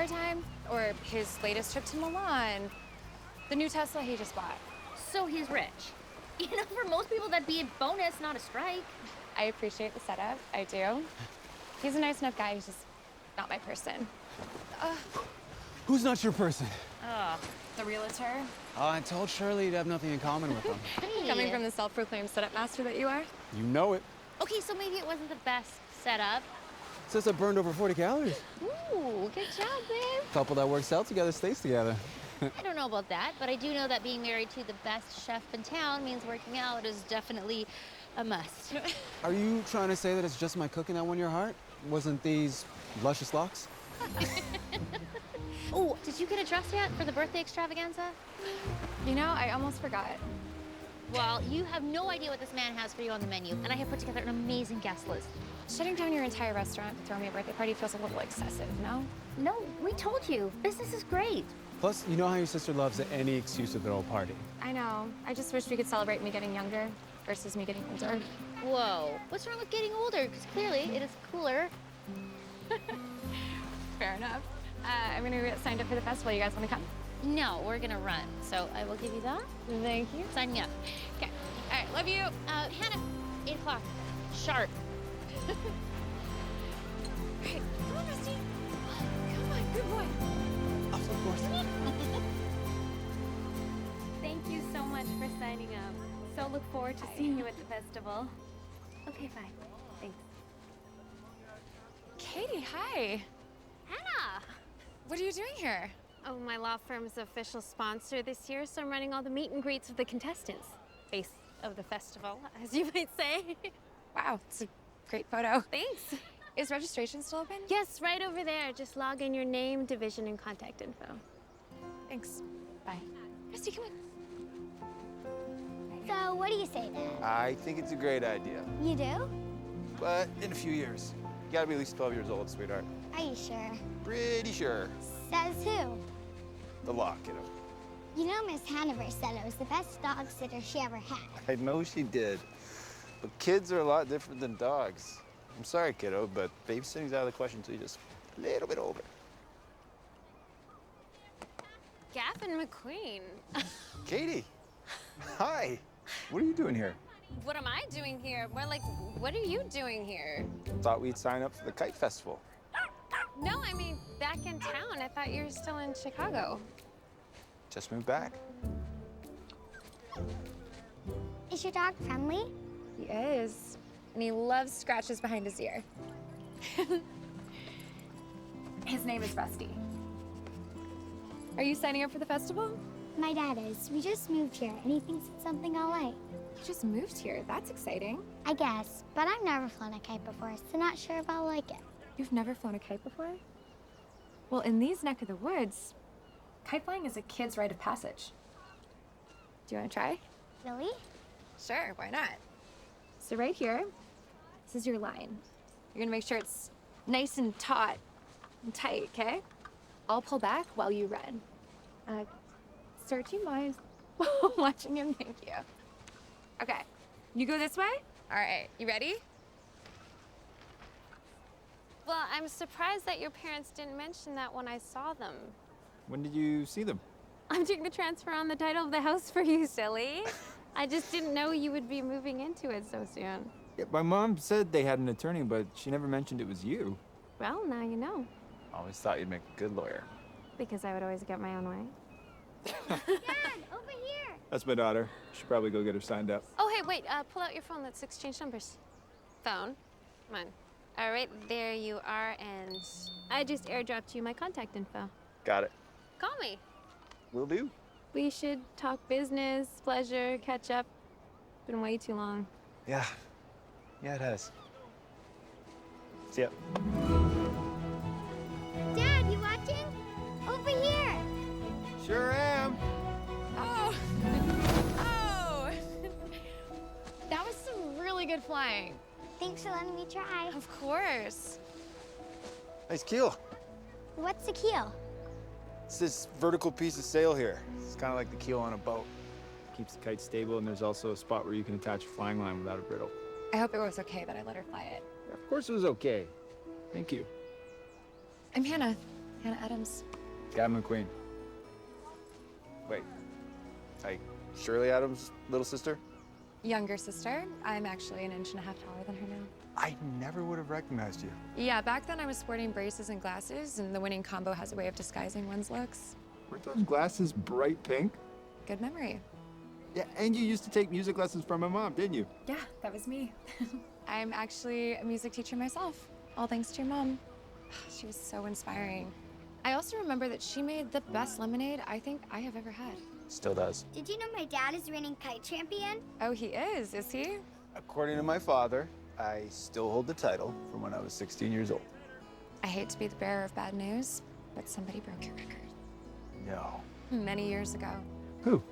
time, or his latest trip to Milan, the new Tesla he just bought. So he's rich. You know, for most people that'd be a bonus, not a strike. I appreciate the setup, I do. He's a nice enough guy, he's just not my person. Who's not your person? The realtor. I told Shirley you'd have nothing in common with them. Hey. Coming from the self-proclaimed setup master that you are. You know it. Okay, so maybe it wasn't the best setup. Says I burned over 40 calories. Ooh, good job, babe. Couple that works out together stays together. I don't know about that, but I do know that being married to the best chef in town means working out is definitely a must. Are you trying to say that it's just my cooking that won your heart? Wasn't these luscious locks? Oh, did you get a dress yet for the birthday extravaganza? You know, I almost forgot. Well, you have no idea what this man has for you on the menu, and I have put together an amazing guest list. Shutting down your entire restaurant to throw me a birthday party feels a little excessive, no? No, we told you. Business is great. Plus, you know how your sister loves any excuse to throw a party. I know. I just wish we could celebrate me getting younger versus me getting older. Whoa, what's wrong with getting older? Because clearly it is cooler. Fair enough. I'm gonna get signed up for the festival. You guys wanna come? No, we're gonna run, so I will give you that. Thank you. Sign me up. Okay. All right, love you. Hannah, 8 o'clock, sharp. All right, come on, Rusty. Come on, good boy. Of course. Thank you so much for signing up. So look forward to seeing you at the festival. Okay, fine. Thanks. Katie, hi. Hannah! What are you doing here? Oh, my law firm's official sponsor this year, so I'm running all the meet and greets with the contestants. Face of the festival, as you might say. Wow, it's a great photo. Thanks. Is registration still open? Yes, right over there. Just log in your name, division, and contact info. Thanks. Bye. Rusty, come on. So, what do you say, Dad? I think it's a great idea, You do? but in a few years. You gotta be at least 12 years old, sweetheart. Are you sure? Pretty sure. Says who? The law, kiddo. You know, Miss Hanover said it was the best dog sitter she ever had. I know she did. But kids are a lot different than dogs. I'm sorry, kiddo, but babysitting's out of the question until you're just a little bit older. Gavin McQueen. Katie, hi. What are you doing here? What am I doing here? More like, what are you doing here? Thought we'd sign up for the Kite Festival. No, I mean, back in town. I thought you were still in Chicago. Just moved back. Is your dog friendly? He is. And he loves scratches behind his ear. His name is Rusty. Are you signing up for the festival? My dad is. We just moved here, and he thinks it's something I'll like. You just moved here. That's exciting. I guess, but I've never flown a kite before, so not sure if I'll like it. You've never flown a kite before? Well, in these neck of the woods, kite flying is a kid's rite of passage. Do you want to try? Really? Sure, why not? So right here, this is your line. You're gonna make sure it's nice and taut and tight, okay? I'll pull back while you run. Searching my eyes while watching him, thank you. Okay, you go this way? All right, you ready? Well, I'm surprised that your parents didn't mention that when I saw them. When did you see them? I'm doing the transfer on the title of the house for you, silly. I just didn't know you would be moving into it so soon. Yeah, my mom said they had an attorney, but she never mentioned it was you. Well, now you know, Always thought you'd make a good lawyer. because I would always get my own way. Dad, over here! That's my daughter. Should probably go get her signed up. Oh, hey, wait, pull out your phone. Let's exchange numbers. Phone. Come on. All right, there you are, and I just airdropped you my contact info. Got it. Call me. Will do. We should talk business, pleasure, catch up. Been way too long. Yeah. Yeah, it has. See ya. Dad, you watching? Over here! Sure am. Oh! Oh! That was some really good flying. Thanks for letting me try. Of course. Nice keel. What's a keel? It's this vertical piece of sail here. It's kind of like the keel on a boat. Keeps the kite stable, and there's also a spot where you can attach a flying line without a brittle. I hope it was okay that I let her fly it. Of course it was okay. Thank you. I'm Hannah. Hannah Adams. Gavin McQueen. Wait, like Shirley Adams' little sister? Younger sister. I'm actually an inch and a half taller than her now. I never would have recognized you. Yeah, back then I was sporting braces and glasses, and the winning combo has a way of disguising one's looks. Weren't those glasses bright pink? Good memory. Yeah, and you used to take music lessons from my mom, didn't you? Yeah, that was me. I'm actually a music teacher myself, all thanks to your mom. She was so inspiring. I also remember that she made the best lemonade I think I have ever had. Still does. Did you know my dad is reigning kite champion? Oh, he is he? According to my father, I still hold the title from when I was 16 years old. I hate to be the bearer of bad news, but somebody broke your record. No. Many years ago. Who?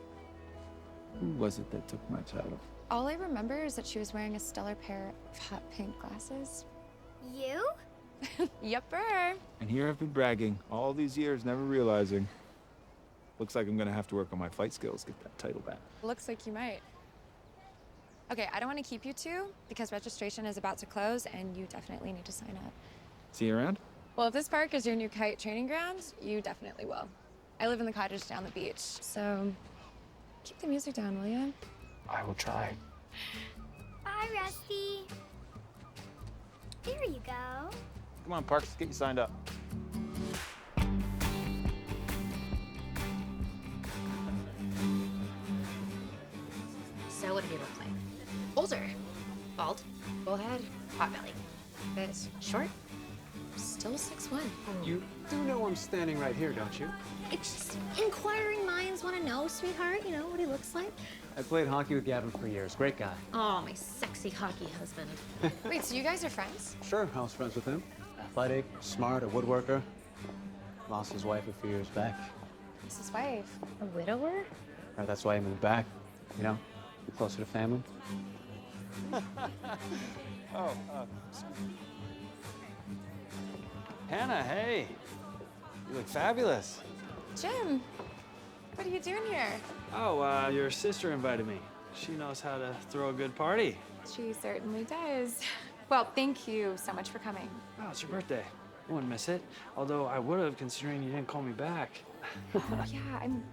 Who was it that took my title? All I remember is that she was wearing a stellar pair of hot pink glasses. You? Yupper. And here I've been bragging all these years, never realizing. Looks like I'm gonna have to work on my fight skills, get that title back. Looks like you might. Okay, I don't want to keep you two because registration is about to close and you definitely need to sign up. See you around? Well, if this park is your new kite training ground, you definitely will. I live in the cottage down the beach, so keep the music down, will you? I will try. Bye, Rusty. There you go. Come on, Parks, get you signed up. So what do you look like? Older, bald, full head, pot belly. Bit short, Still 6'1". You do know I'm standing right here, don't you? It's just inquiring minds want to know, sweetheart, you know what he looks like. I played hockey with Gavin for years. Great guy. Oh, my sexy hockey husband. Wait, so you guys are friends? Sure, I was friends with him. Athletic, smart, a woodworker. Lost his wife a few years back. It's his wife. A widower? That's why he moved back. You know, closer to family. Hannah, hey. You look fabulous. Jim, what are you doing here? Oh, your sister invited me. She knows how to throw a good party. She certainly does. Well, thank you so much for coming. Oh, it's your birthday. I wouldn't miss it. Although I would have, considering you didn't call me back. Oh, yeah, I'm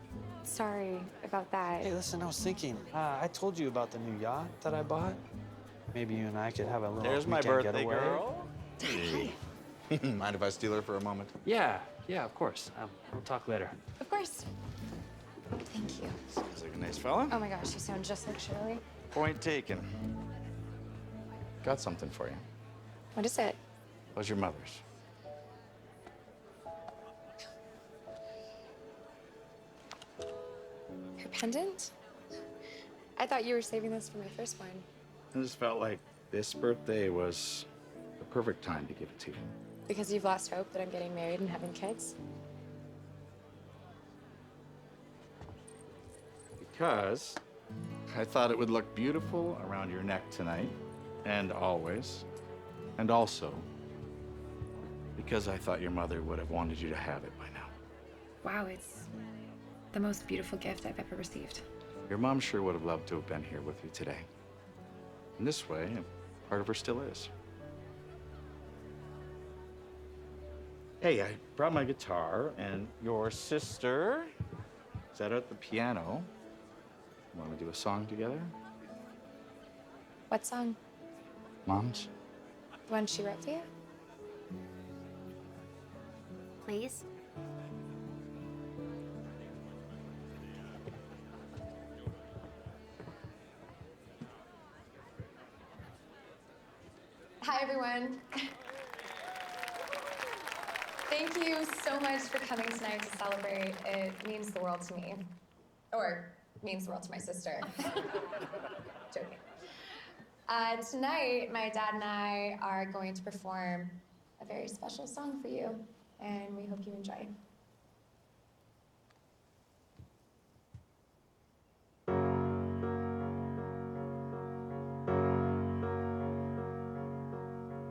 sorry about that. Hey, listen, I was thinking. I told you about the new yacht that I bought. Maybe you and I could have a little There's my weekend birthday getaway. girl. Mind if I steal her for a moment? Yeah, of course. We'll talk later. Of course. Thank you. Sounds like a nice fella. Oh my gosh, you sound just like Shirley. Point taken. Got something for you. What is it? Was your mother's. Her pendant? I thought you were saving this for my firstborn. I just felt like this birthday was the perfect time to give it to you. Because you've lost hope that I'm getting married and having kids? Because I thought it would look beautiful around your neck tonight, and always. And also, because I thought your mother would have wanted you to have it by now. Wow, it's the most beautiful gift I've ever received. Your mom sure would have loved to have been here with you today. In this way, part of her still is. Hey, I brought my guitar, and your sister is out at the piano. Want to do a song together? What song? Mom's? The one she wrote to you? Please? Hi, everyone. Thank you so much for coming tonight to celebrate. It means the world to me. Or means the world to my sister. Joking. Tonight, my dad and I are going to perform a very special song for you, and we hope you enjoy.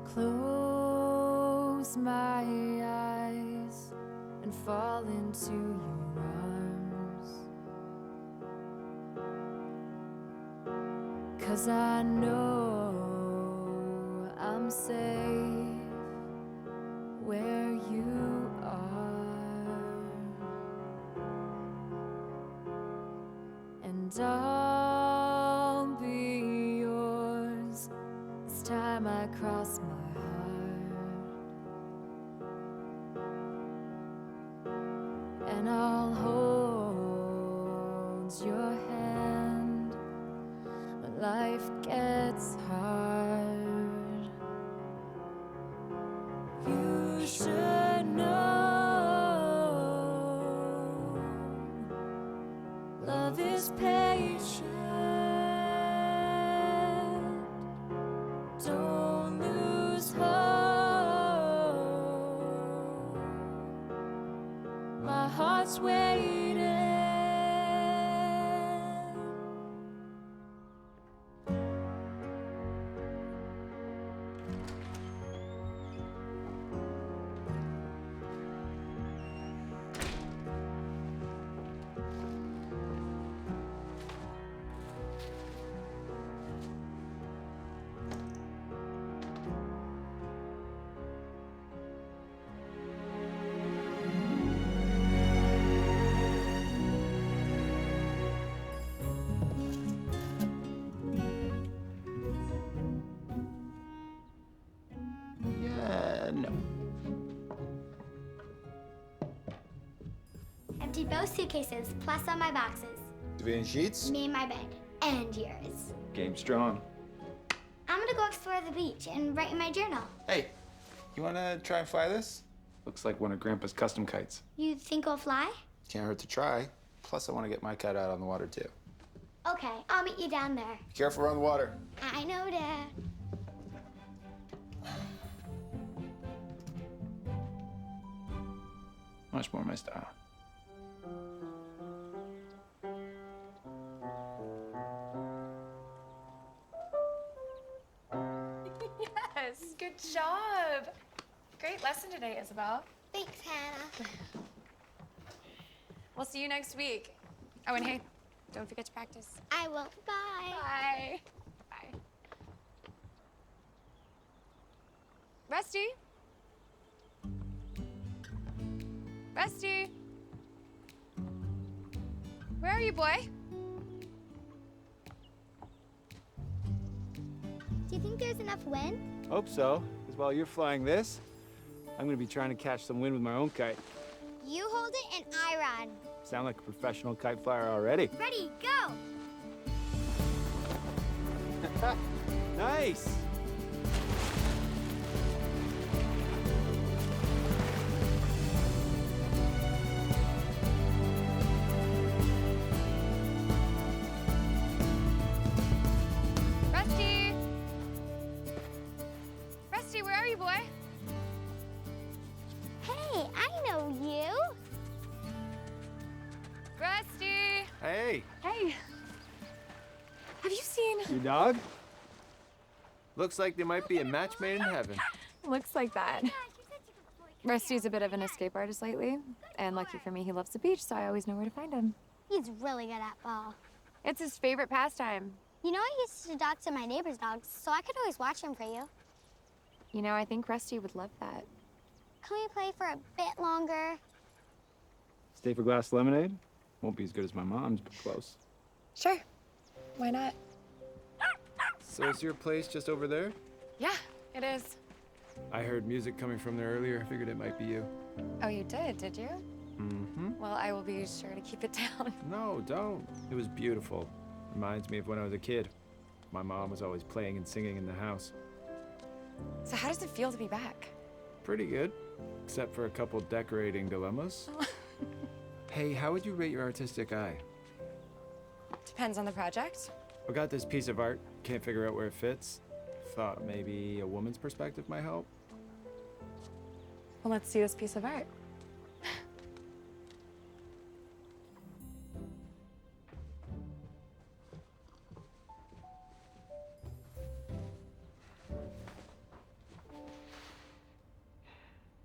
Close my eyes and fall into your arms, 'cause I know I'm safe where you are. and I'll be yours. This time I cross my heart, and I'll hold your hand when life gets hard. You should know love is patient. Don't lose hope. My heart's waiting. No. Emptied both suitcases, plus all my boxes. Division sheets? Me and my bed. And yours. Game strong. I'm gonna go explore the beach and write in my journal. Hey, you wanna try and fly this? Looks like one of Grandpa's custom kites. You think I'll fly? Can't hurt to try. Plus, I want to get my kite out on the water, too. Okay, I'll meet you down there. Be careful around the water. I know, Dad. Much more my style. Yes, good job. Great lesson today, Isabel. Thanks, Hannah. We'll see you next week. Oh, and hey, don't forget to practice. I will. Bye. Bye. Bye. Rusty? Rusty? Where are you, boy? Do you think there's enough wind? Hope so, because while you're flying this, I'm gonna be trying to catch some wind with my own kite. You hold it and I run. Sound like a professional kite flyer already. Ready, go! Nice! Rusty? Rusty, where are you, boy? Hey, I know you. Rusty! Hey, Hey. Have you seen? your dog? Looks like there might be a match made in heaven. Looks like that. Rusty's a bit of an escape artist lately, and lucky for me, he loves the beach, so I always know where to find him. He's really good at ball. It's his favorite pastime. You know, I used to dog to my neighbor's dogs, so I could always watch him for you. You know, I think Rusty would love that. Can we play for a bit longer? Stay for a glass of lemonade? Won't be as good as my mom's, but close. Sure. Why not? So is your place just over there? Yeah, it is. I heard music coming from there earlier. I figured it might be you. Oh, you did you? Mm-hmm. Well, I will be sure to keep it down. No, don't. It was beautiful. Reminds me of when I was a kid. My mom was always playing and singing in the house. So how does it feel to be back? Pretty good, except for a couple decorating dilemmas. Hey, how would you rate your artistic eye? Depends on the project. I got this piece of art, can't figure out where it fits. Thought maybe a woman's perspective might help. Well, let's see this piece of art.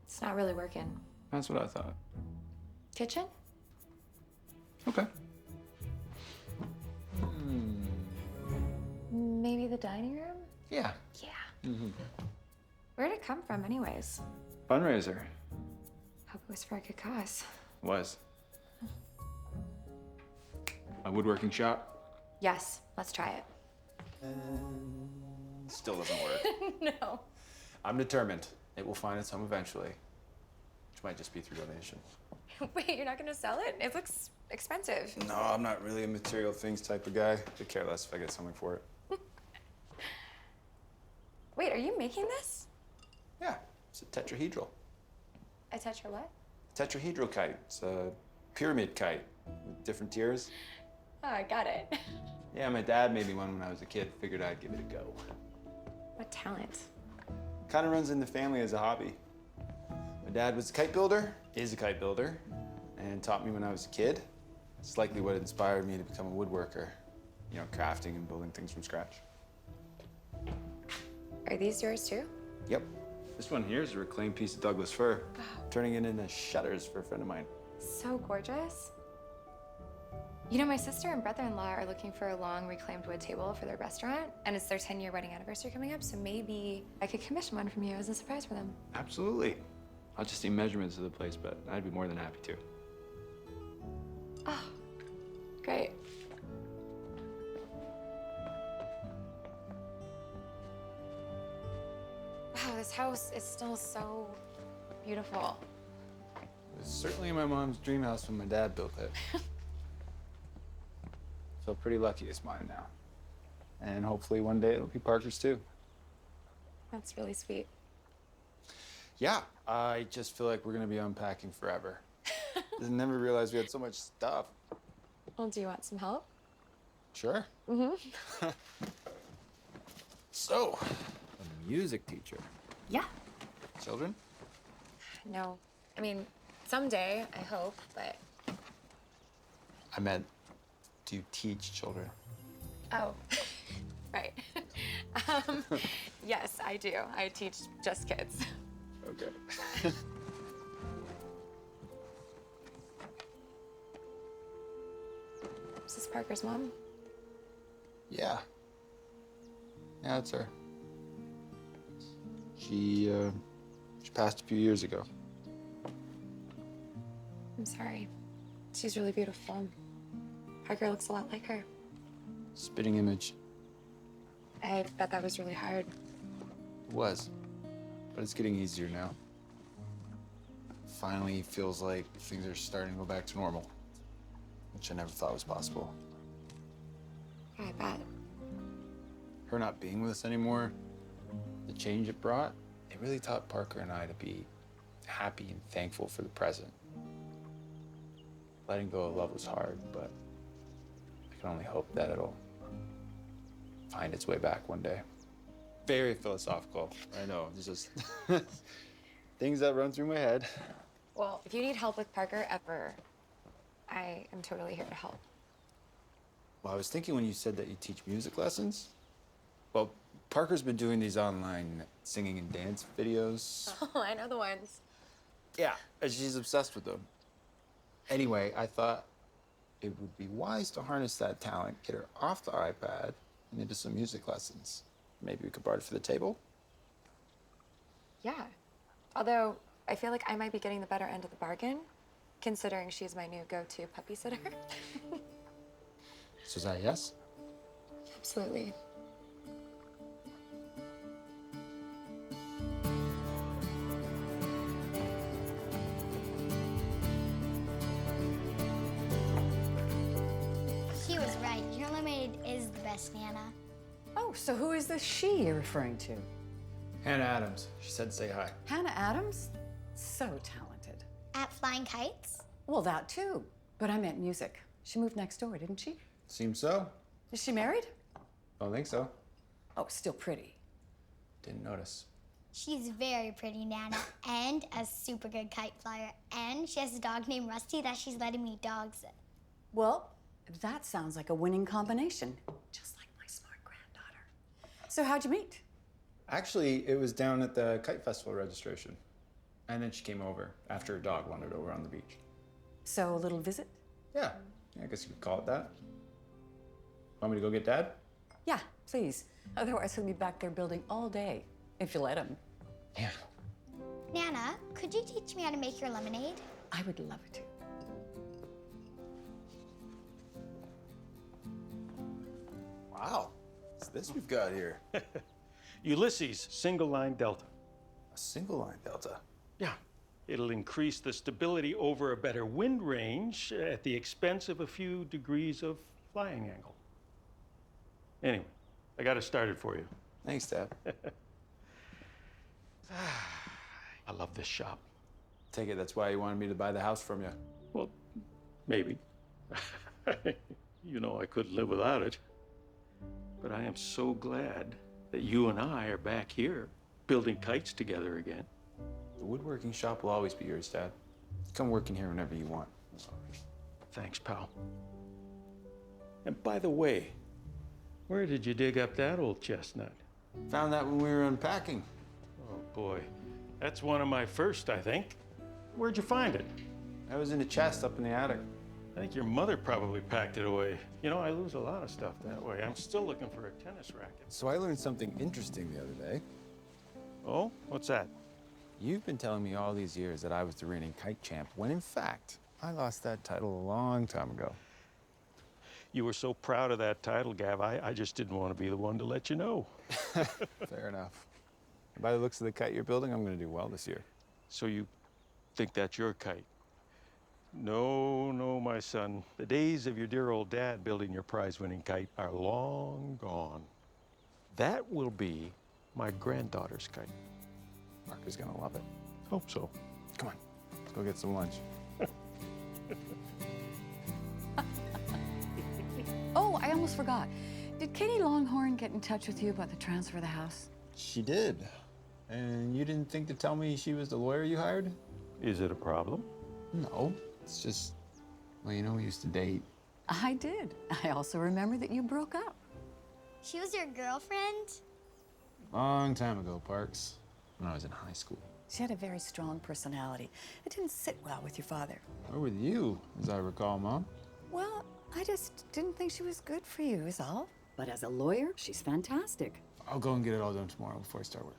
It's not really working. That's what I thought. Kitchen? Okay. Maybe the dining room? Yeah. Yeah. Where'd it come from anyways? Fundraiser. Hope it was for a good cause. Was. My woodworking shop. Yes, let's try it. And still doesn't work. No. I'm determined. It will find its home eventually, which might just be through donation. Wait, you're not gonna sell it? It looks expensive. No, I'm not really a material things type of guy. Could care less if I get something for it. Wait, are you making this? Yeah, it's a tetrahedral. A tetra what? Tetrahedral kite. It's a pyramid kite with different tiers. Oh, I got it. Yeah, my dad made me one when I was a kid. Figured I'd give it a go. What talent? Kind of runs in the family as a hobby. My dad was a kite builder, is a kite builder, and taught me when I was a kid. It's likely what inspired me to become a woodworker. You know, crafting and building things from scratch. Are these yours too? Yep. This one here is a reclaimed piece of Douglas fir. Turning it into shutters for a friend of mine. So gorgeous. You know, my sister and brother-in-law are looking for a long reclaimed wood table for their restaurant, and it's their 10-year wedding anniversary coming up, so maybe I could commission one from you as a surprise for them. Absolutely. I'll just need measurements of the place, but I'd be more than happy to. Oh, great. Wow, this house is still so beautiful. It was certainly my mom's dream house when my dad built it. Feel pretty lucky it's mine now. And hopefully one day it'll be Parker's too. That's really sweet. Yeah, I just feel like we're gonna be unpacking forever. I never realized we had so much stuff. Well, do you want some help? Sure. Mm-hmm. So, a music teacher. Yeah. Children? No. I mean, someday, I hope, but... I meant, do you teach children? Oh, right. Yes, I do. I teach just kids. Okay. Is this Parker's mom? Yeah. Yeah, that's her. She passed a few years ago. I'm sorry. She's really beautiful. Parker looks a lot like her. Spitting image. I bet that was really hard. It was. But it's getting easier now. Finally feels like things are starting to go back to normal, which I never thought was possible. Yeah, I bet. Her not being with us anymore, the change it brought, it really taught Parker and I to be happy and thankful for the present. Letting go of love was hard, but I can only hope that it'll find its way back one day. Very philosophical, I know. It's just things that run through my head. Well, if you need help with Parker ever, I am totally here to help. Well, I was thinking when you said that you teach music lessons. Well, Parker's been doing these online singing and dance videos. Oh, I know the ones. Yeah, and she's obsessed with them. Anyway, I thought it would be wise to harness that talent, get her off the iPad and into some music lessons. Maybe we could barter for the table? Yeah. Although, I feel like I might be getting the better end of the bargain, considering she's my new go-to puppy sitter. So is that a yes? Absolutely. She was right. Your lemonade is the best, Nana. Oh, so who is this she you're referring to? Hannah Adams. She said say hi. Hannah Adams? So talented. At Flying Kites? Well, that too. But I meant music. She moved next door, didn't she? Seems so. Is she married? Don't think so. Oh, still pretty. Didn't notice. She's very pretty, Nana, and a super good kite flyer. And she has a dog named Rusty that she's letting me dogs. Well, that sounds like a winning combination. Just like my smart granddaughter. So how'd you meet? Actually, it was down at the Kite Festival registration. And then she came over after her dog wandered over on the beach. So a little visit? Yeah, I guess you could call it that. Want me to go get Dad? Yeah, please. Otherwise, he'll be back there building all day, if you let him. Yeah. Nana, could you teach me how to make your lemonade? I would love to. Wow. What's this we've got here? Ulysses single line delta. A single line delta. Yeah. It'll increase the stability over a better wind range at the expense of a few degrees of flying angle. Anyway, I got it started for you. Thanks, Dad. I love this shop. Take it that's why you wanted me to buy the house from you. Well, maybe. You know, I couldn't live without it. But I am so glad that you and I are back here building kites together again. The woodworking shop will always be yours, Dad. Come work in here whenever you want. Thanks, pal. And by the way, where did you dig up that old chestnut? Found that when we were unpacking. Oh boy, that's one of my first, I think. Where'd you find it? I was in a chest up in the attic. I think your mother probably packed it away. You know, I lose a lot of stuff that way. I'm still looking for a tennis racket. So I learned something interesting the other day. Oh, what's that? You've been telling me all these years that I was the reigning kite champ, when in fact, I lost that title a long time ago. You were so proud of that title, Gav. I just didn't want to be the one to let you know. Fair enough. By the looks of the kite you're building, I'm going to do well this year. So you think that's your kite? No, no, my son. The days of your dear old dad building your prize-winning kite are long gone. That will be my granddaughter's kite. Parker's going to love it. Hope so. Come on, let's go get some lunch. Oh, I almost forgot. Did Katie Longhorn get in touch with you about the transfer of the house? She did. And you didn't think to tell me she was the lawyer you hired? Is it a problem? No, it's just, well, you know, we used to date. I did. I also remember that you broke up. She was your girlfriend? Long time ago, Parks, when I was in high school. She had a very strong personality. It didn't sit well with your father. Or with you, as I recall, Mom. Well, I just didn't think she was good for you, is all. But as a lawyer, she's fantastic. I'll go and get it all done tomorrow before I start work.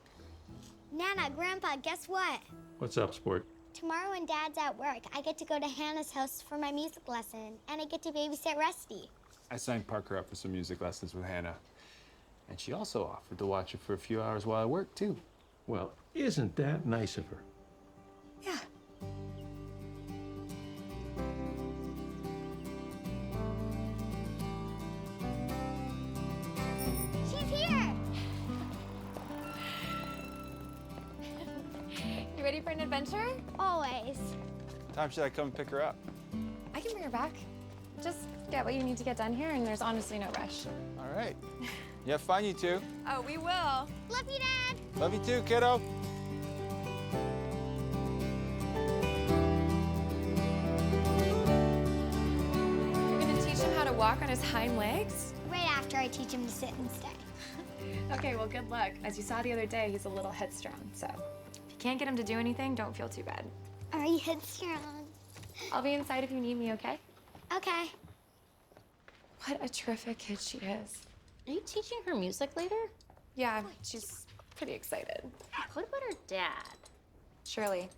Nana, Grandpa, guess what? What's up, sport? Tomorrow when Dad's at work, I get to go to Hannah's house for my music lesson, and I get to babysit Rusty. I signed Parker up for some music lessons with Hannah. And she also offered to watch it for a few hours while I work, too. Well, isn't that nice of her? Yeah. She's here! You ready for an adventure? Always. Time should I come and pick her up? I can bring her back. Just get what you need to get done here, and there's honestly no rush. All right. You have fun, you two. Oh, we will. Love you, Dad! Love you too, kiddo. You're gonna teach him how to walk on his hind legs? Right after I teach him to sit and stay. Okay, well, good luck. As you saw the other day, he's a little headstrong, so if you can't get him to do anything, don't feel too bad. Are you headstrong? I'll be inside if you need me, okay? Okay. What a terrific kid she is. Are you teaching her music later? Yeah, she's pretty excited. What about her dad? Shirley,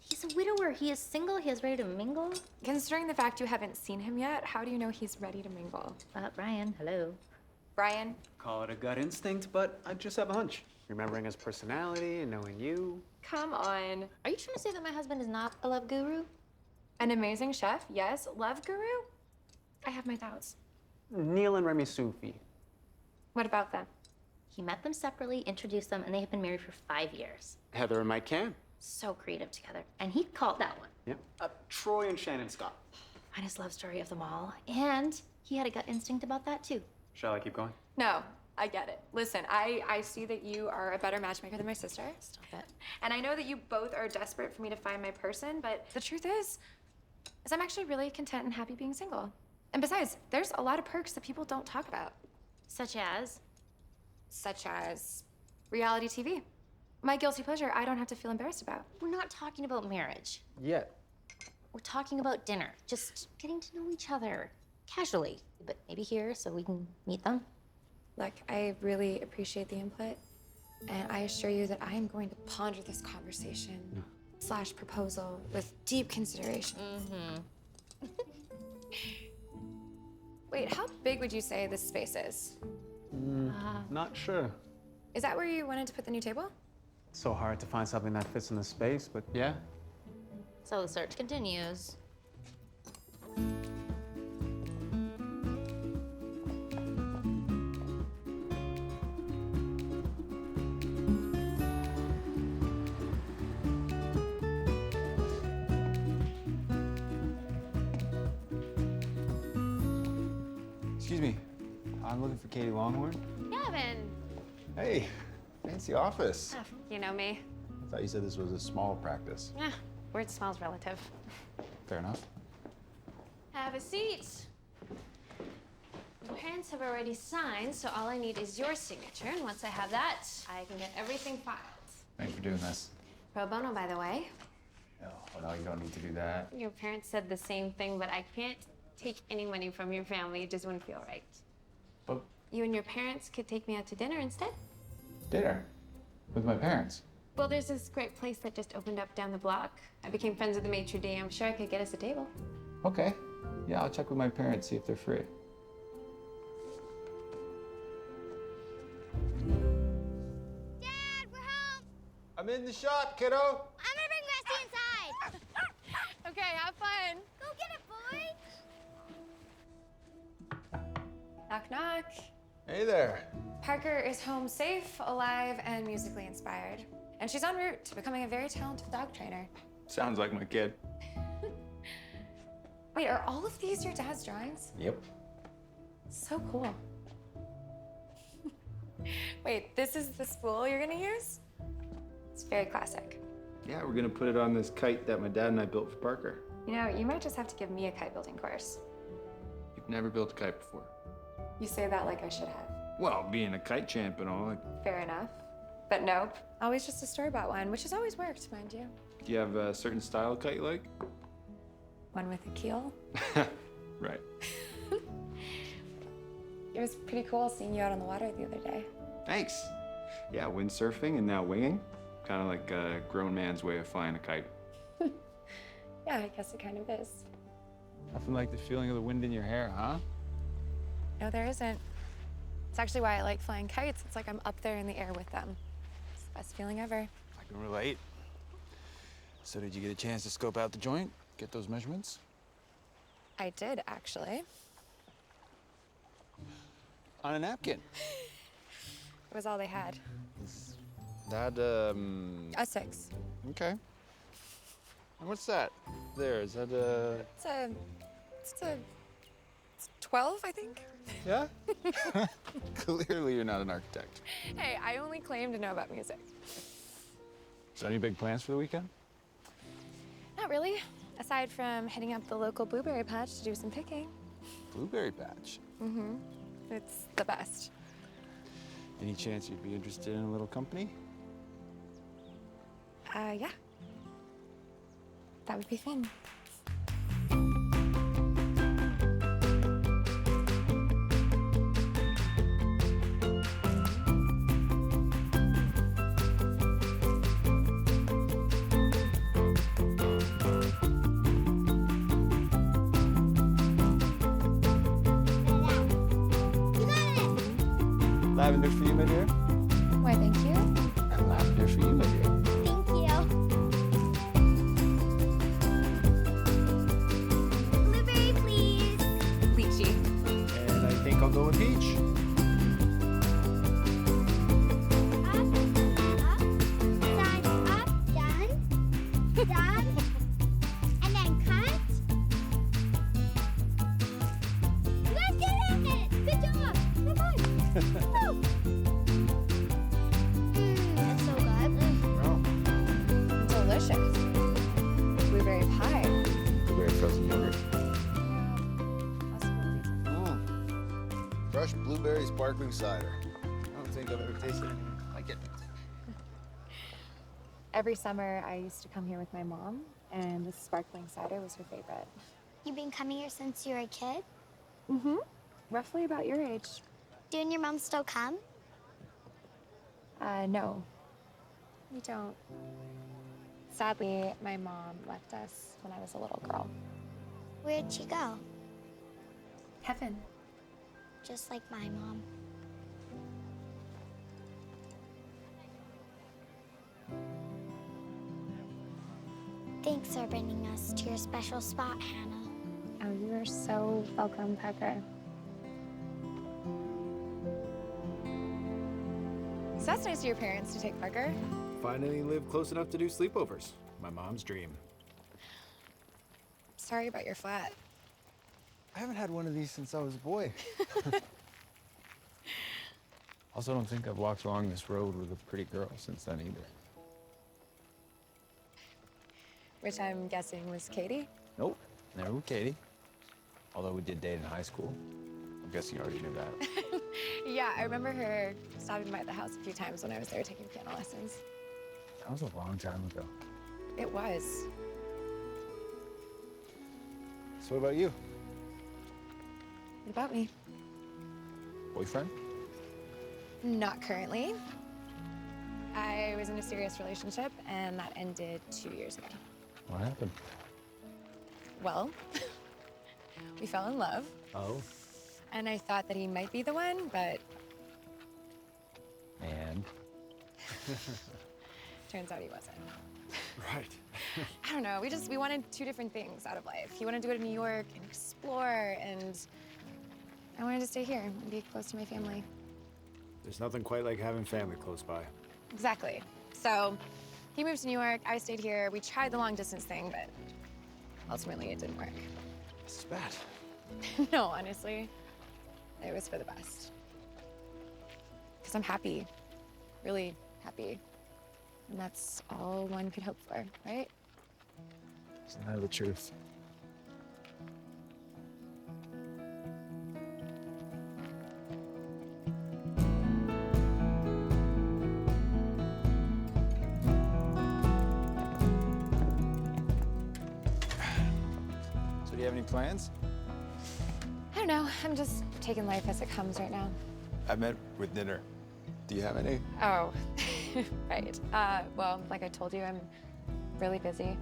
He's a widower. He is single. He is ready to mingle. considering the fact you haven't seen him yet, how do you know he's ready to mingle? Brian, hello. Brian? Call it a gut instinct, but I just have a hunch. Remembering his personality and knowing you. Come on. Are you trying to say that my husband is not a love guru? An amazing chef, yes. Love guru? I have my doubts. Neil and Remy Sufi. What about them? He met them separately, introduced them, and they have been married for 5 years. Heather and Mike Cam. So creative together. And he called that one. Yep. Troy and Shannon Scott. Finest love story of them all. And he had a gut instinct about that, too. Shall I keep going? No, I get it. Listen, I see that you are a better matchmaker than my sister. Stop it. And I know that you both are desperate for me to find my person, but the truth is I'm actually really content and happy being single. And besides, there's a lot of perks that people don't talk about. Such as? Such as reality TV. My guilty pleasure I don't have to feel embarrassed about. We're not talking about marriage. Yet. We're talking about dinner. Just getting to know each other. Casually. But maybe here so we can meet them. Look, I really appreciate the input. And I assure you that I am going to ponder this conversation / proposal with deep consideration. Wait, how big would you say this space is? Not sure. Is that where you wanted to put the new table? It's so hard to find something that fits in the space, but yeah. So the search continues. Excuse me. I'm looking for Katie Longhorn. Gavin. Hey, fancy office. Oh, you know me. I thought you said this was a small practice. Yeah, word smells relative. Fair enough. Have a seat. Your parents have already signed, so all I need is your signature. And once I have that, I can get everything filed. Thanks for doing this. Pro bono, by the way. Oh, no, you don't need to do that. Your parents said the same thing, but I can't take any money from your family. It just wouldn't feel right. But You and your parents could take me out to dinner instead. dinner with my parents. Well, there's this great place that just opened up down the block. I became friends with the maitre d'. I'm sure I could get us a table. Okay. Yeah, I'll check with my parents, see if they're free. Dad, we're home. I'm in the shop, kiddo. I'm gonna bring Rusty inside. Okay, have fun. Go get it, boy. Knock, knock. Hey there. Parker is home safe, alive, and musically inspired. And she's en route to becoming a very talented dog trainer. Sounds like my kid. Wait, are all of these your dad's drawings? Yep. So cool. Wait, this is the spool you're gonna use? It's very classic. Yeah, we're gonna put it on this kite that my dad and I built for Parker. You know, you might just have to give me a kite building course. You've never built a kite before. You say that like I should have. Well, being a kite champ and all, Fair enough. But nope, always just a store-bought one, which has always worked, mind you. do you have a certain style of kite you like? One with a keel. Right. It was pretty cool seeing you out on the water the other day. Thanks. Yeah, windsurfing and now winging. Kind of like a grown man's way of flying a kite. Yeah, I guess it kind of is. Nothing like the feeling of the wind in your hair, huh? No, there isn't. It's actually why I like flying kites. It's like I'm up there in the air with them. It's the best feeling ever. I can relate. So did you get a chance to scope out the joint? Get those measurements? I did, actually. On a napkin. It was all they had. That, A 6. okay. And what's that? There, is that, It's a 12, I think. Yeah? Clearly you're not an architect. Hey, I only claim to know about music. So any big plans for the weekend? Not really, aside from hitting up the local blueberry patch to do some picking. Blueberry patch. Mm-hmm. It's the best. Any chance you'd be interested in a little company? Yeah. That would be fun. Lavender for you, my dear. Why, thank you. And lavender for you, my dear. Thank you. Blueberry, please. Lychee. And I think I'll go with peach. Up, done, and then cut. You guys did it! Good job! Come on! Woo! That's so good. Delicious. Blueberry pie. Blueberry frozen yogurt. Possibilities. Fresh blueberry sparkling cider. I don't think I've ever tasted anything like it. Every summer, I used to come here with my mom, and this sparkling cider was her favorite. You've been coming here since you were a kid? Mm-hmm. Roughly about your age. Do you and your mom still come? No. We don't. Sadly, my mom left us when I was a little girl. Where'd she go? Heaven. just like my mom. Thanks for bringing us to your special spot, Hannah. Oh, you are so welcome, Parker. So that's nice of your parents to take Parker. Finally live close enough to do sleepovers. My mom's dream. Sorry about your flat. I haven't had one of these since I was a boy. Also, don't think I've walked along this road with a pretty girl since then either. Which I'm guessing was Katie. Nope, never with Katie. Although we did date in high school. I'm guessing you already knew that. Yeah, I remember her stopping by the house a few times when I was there taking piano lessons. That was a long time ago. It was. So what about you? What about me? Boyfriend? Not currently. I was in a serious relationship, and that ended 2 years ago. What happened? Well, we fell in love, Oh. and I thought that he might be the one, but And? turns out he wasn't. Right. I don't know, we wanted two different things out of life. He wanted to go to New York and explore, and I wanted to stay here and be close to my family. There's nothing quite like having family close by. Exactly. So he moved to New York, I stayed here. We tried the long distance thing, but ultimately it didn't work. This is bad. No, honestly, it was for the best. Because I'm happy, really happy. And that's all one could hope for, right? Isn't that the truth? So do you have any plans? I don't know. I'm just taking life as it comes right now. I meant with dinner. Do you have any? Oh, right. Well, like I told you, I'm really busy.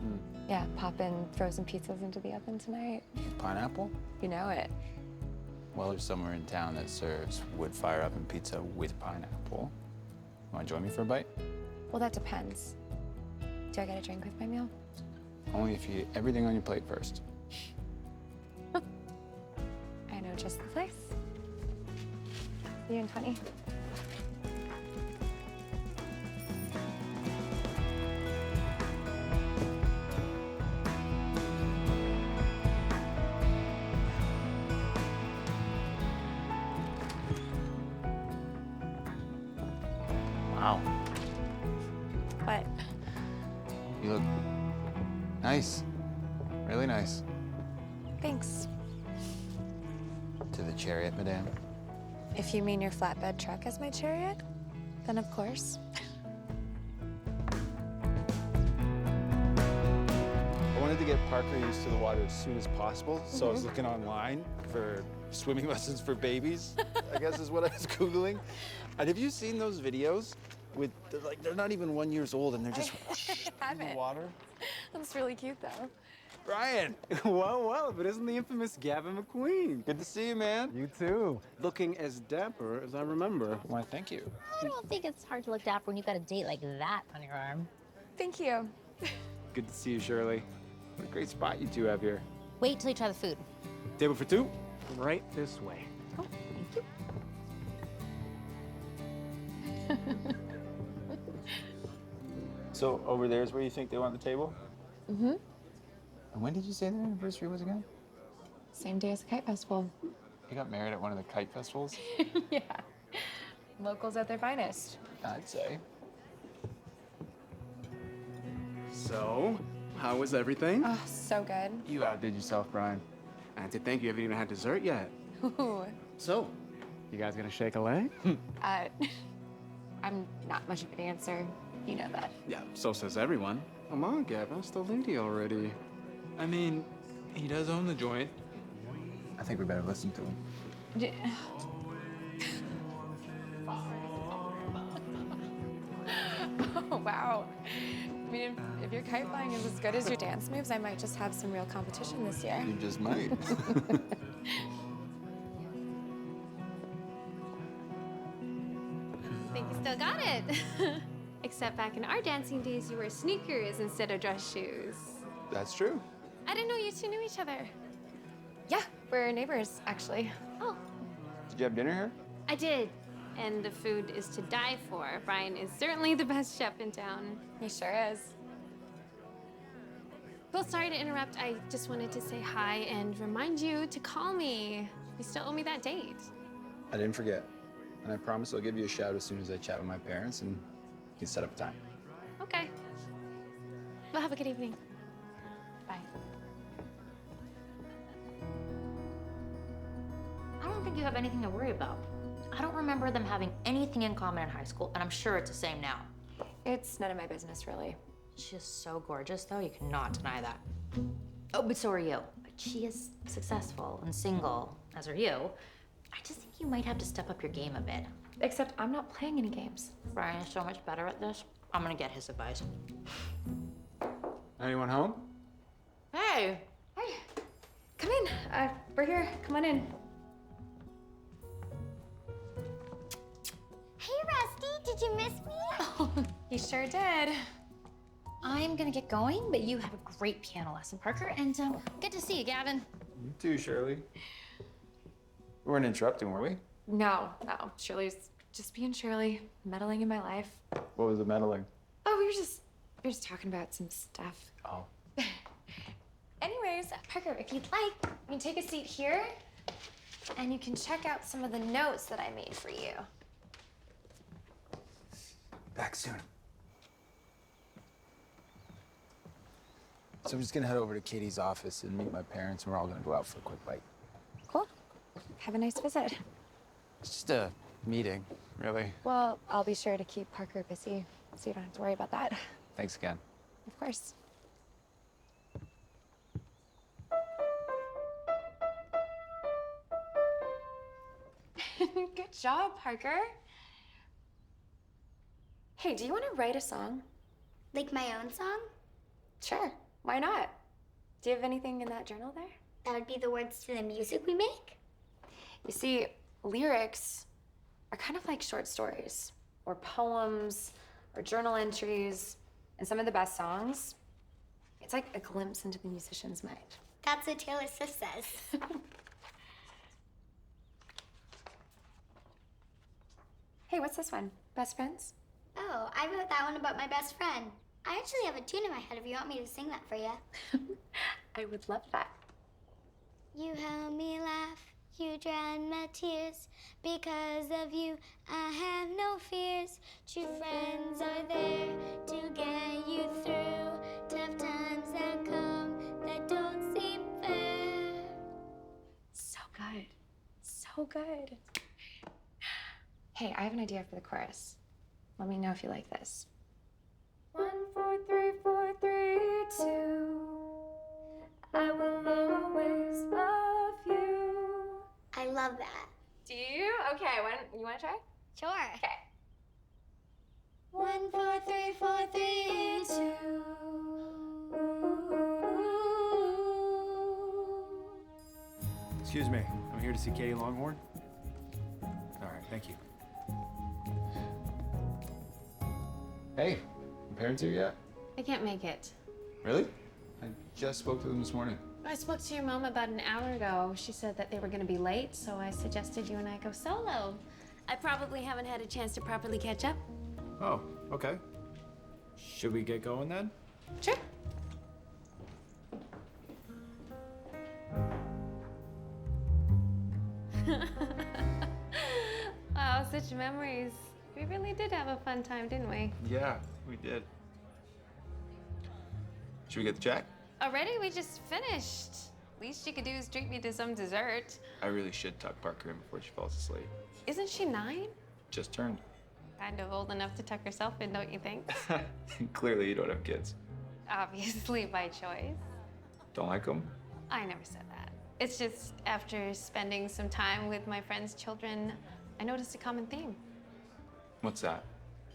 Yeah, popping frozen pizzas into the oven tonight. Pineapple? You know it. Well, there's somewhere in town that serves wood fire oven pizza with pineapple. Want to join me for a bite? Well, that depends. Do I get a drink with my meal? Only if you eat everything on your plate first. I know just the place. See you in 20. Wow. What? You look nice. Really nice. Thanks. To the chariot, madame. If you mean your flatbed truck as my chariot, then of course. I wanted to get Parker used to the water as soon as possible, so I was looking online for swimming lessons for babies, I guess is what I was Googling. And have you seen those videos with, they're not even 1 year old and they're just whoosh in the water? That's really cute, though. Brian! Well, well, if it isn't the infamous Gavin McQueen. Good to see you, man. You too. Looking as dapper as I remember. Why, thank you. I don't think it's hard to look dapper when you've got a date like that on your arm. Thank you. Good to see you, Shirley. What a great spot you two have here. Wait till you try the food. Table for two, right this way. Oh, thank you. So over there is where you think they want the table? Mm-hmm. And when did you say their anniversary was again? Same day as the Kite Festival. You got married at one of the kite festivals? Yeah. Locals at their finest. I'd say. So, how was everything? Oh, so good. You outdid yourself, Brian. And to think you haven't even had dessert yet. Ooh. So, you guys gonna shake a leg? I'm not much of a dancer. You know that. Yeah, so says everyone. Come on, Gavin, it's the lady already. I mean, he does own the joint. I think we better listen to him. Oh, wow. I mean, if your kite flying is as good as your dance moves, I might just have some real competition this year. You just might. Except back in our dancing days, you wore sneakers instead of dress shoes. That's true. I didn't know you two knew each other. Yeah, we're neighbors, actually. Oh, Did you have dinner here? I did. And the food is to die for. Brian is certainly the best chef in town. He sure is. Well, sorry to interrupt. I just wanted to say hi and remind you to call me. You still owe me that date. I didn't forget. And I promise I'll give you a shout as soon as I chat with my parents and you can set up a time. Okay. Well, have a good evening. Bye. I don't think you have anything to worry about. I don't remember them having anything in common in high school, and I'm sure it's the same now. It's none of my business, really. She is so gorgeous, though. You cannot deny that. Oh, but so are you. But she is successful and single, as are you. I just think you might have to step up your game a bit. Except I'm not playing any games. Brian is so much better at this. I'm gonna get his advice. Anyone home? Hey! Hey, come in. We're here. Come on in. Hey, Rusty, did you miss me? You sure did. I'm gonna get going, but you have a great piano lesson, Parker, and good to see you, Gavin. You too, Shirley. We weren't interrupting, were we? No. Shirley's just being Shirley, meddling in my life. What was the meddling? Oh, we were just talking about some stuff. Oh. Anyways, Parker, if you'd like, you can take a seat here, and you can check out some of the notes that I made for you. Back soon. So I'm just gonna head over to Katie's office and meet my parents, and we're all gonna go out for a quick bite. Cool. Have a nice visit. It's just a meeting, really. Well, I'll be sure to keep Parker busy, so you don't have to worry about that. Thanks again. Of course. Good job, Parker. Hey, do you want to write a song? Like my own song? Sure. Why not? Do you have anything in that journal there? That would be the words to the music we make? You see, lyrics are kind of like short stories, or poems, or journal entries, and some of the best songs, it's like a glimpse into the musician's mind. That's what Taylor Swift says. Hey, what's this one? Best friends? Oh, I wrote that one about my best friend. I actually have a tune in my head if you want me to sing that for you. I would love that. You help me laugh, you drown my tears. Because of you, I have no fears. True friends are there to get you through tough times that come that don't seem fair. So good. So good. Hey, I have an idea for the chorus. Let me know if you like this. 1, 4, 3, 4, 3, 2. I will always love you. I love that. Do you? Okay, you want to try? Sure. Okay. 1, 4, 3, 4, 3, 2. Excuse me, I'm here to see Katie Longhorn. All right, thank you. Hey, your parents here yet? I can't make it. Really? I just spoke to them this morning. I spoke to your mom about an hour ago. She said that they were going to be late, so I suggested you and I go solo. I probably haven't had a chance to properly catch up. Oh, okay. Should we get going then? Sure. Wow, such memories. We really did have a fun time, didn't we? Yeah, we did. Should we get the check? Already? We just finished. Least you could do is treat me to some dessert. I really should tuck Parker in before she falls asleep. Isn't she 9? Just turned. Kind of old enough to tuck herself in, don't you think? Clearly you don't have kids. Obviously by choice. Don't like them? I never said that. It's just after spending some time with my friends' children, I noticed a common theme. What's that?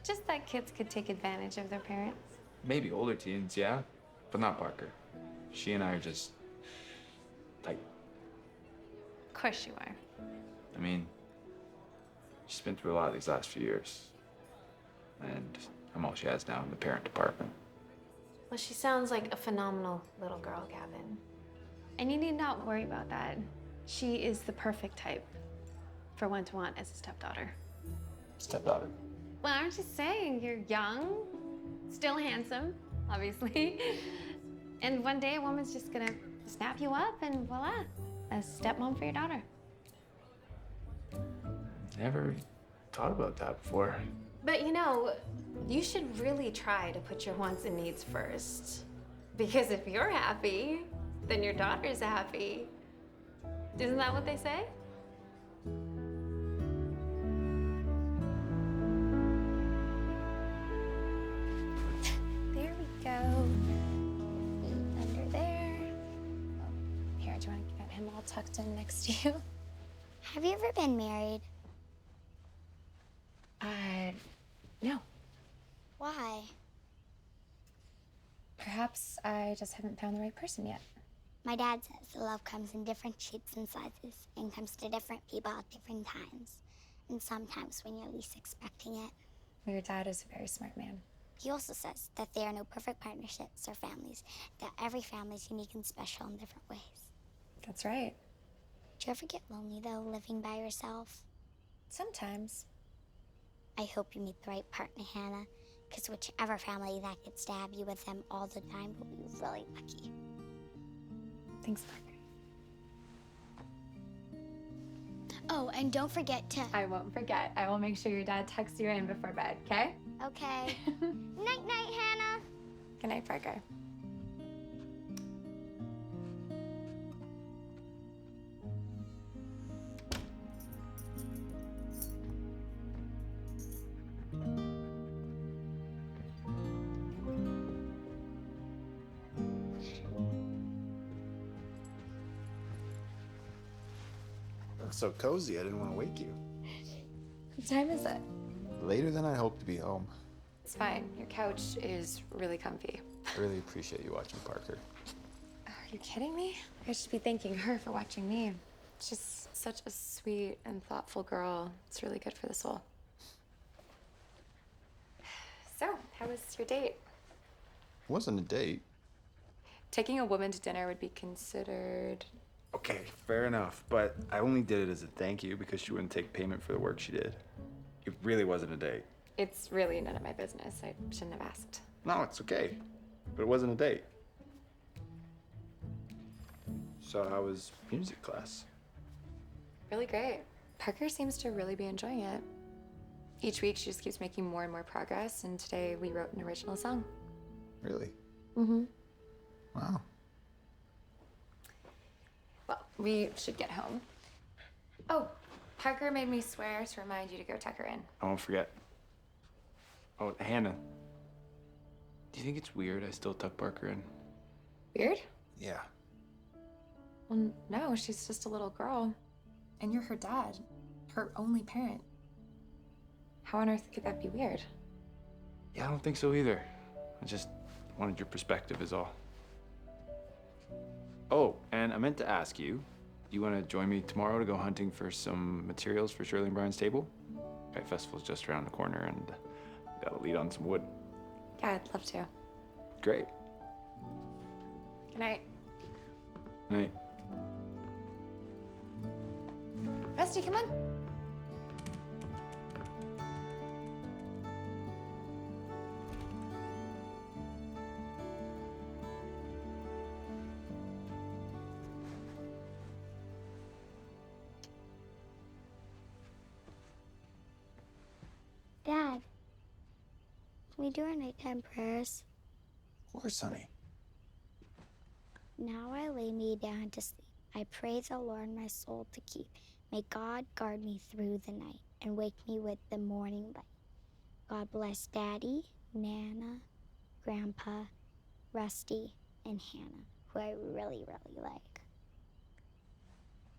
Just that kids could take advantage of their parents. Maybe older teens, yeah, but not Parker. She and I are just tight. Of course you are. I mean, she's been through a lot these last few years. and I'm all she has now in the parent department. Well, she sounds like a phenomenal little girl, Gavin. And you need not worry about that. She is the perfect type for one to want as a stepdaughter. Stepdaughter. Well, aren't you saying you're young, still handsome, obviously, and one day a woman's just gonna snap you up and voila, a stepmom for your daughter. Never thought about that before. But you know, you should really try to put your wants and needs first. Because if you're happy, then your daughter's happy. Isn't that what they say? There we go. Under there. Oh, here, do you want to get him all tucked in next to you? Have you ever been married? No. Why? Perhaps I just haven't found the right person yet. My dad says love comes in different shapes and sizes and comes to different people at different times. And sometimes when you're least expecting it. Well, your dad is a very smart man. He also says that there are no perfect partnerships or families, that every family is unique and special in different ways. That's right. Do you ever get lonely, though, living by yourself? Sometimes. I hope you meet the right partner, Hannah, because whichever family that gets to have you with them all the time will be really lucky. Thanks, Parker. Oh, and don't forget to... I won't forget. I will make sure your dad tucks you in before bed, okay? Okay. Night-night, Hannah. Good night, Parker. Looks so cozy, I didn't want to wake you. What time is it? Later than I hoped to be home. It's fine. Your couch is really comfy. I really appreciate you watching Parker. Are you kidding me? I should be thanking her for watching me. She's such a sweet and thoughtful girl. It's really good for the soul. So, how was your date? It wasn't a date. Taking a woman to dinner would be considered... Okay, fair enough, but I only did it as a thank you because she wouldn't take payment for the work she did. It really wasn't a date. It's really none of my business. I shouldn't have asked. No, it's okay, but it wasn't a date. So how was music class? Really great. Parker seems to really be enjoying it. Each week, she just keeps making more and more progress, and today we wrote an original song. Really? Mm-hmm. Wow. Well, we should get home. Oh, Parker made me swear to remind you to go tuck her in. I won't forget. Oh, Hannah. Do you think it's weird I still tuck Parker in? Weird? Yeah. Well, no, she's just a little girl. And you're her dad, her only parent. How on earth could that be weird? Yeah, I don't think so either. I just wanted your perspective is all. Oh, and I meant to ask you, do you want to join me tomorrow to go hunting for some materials for Shirley and Brian's table? Kite Festival's just around the corner and gotta lead on some wood. Yeah, I'd love to. Great. Good night. Night. Rusty, come on. Dad, can we do our nighttime prayers? Of course, honey. Now I lay me down to sleep. I pray the Lord my soul to keep. May God guard me through the night and wake me with the morning light. God bless Daddy, Nana, Grandpa, Rusty, and Hannah, who I really, really like.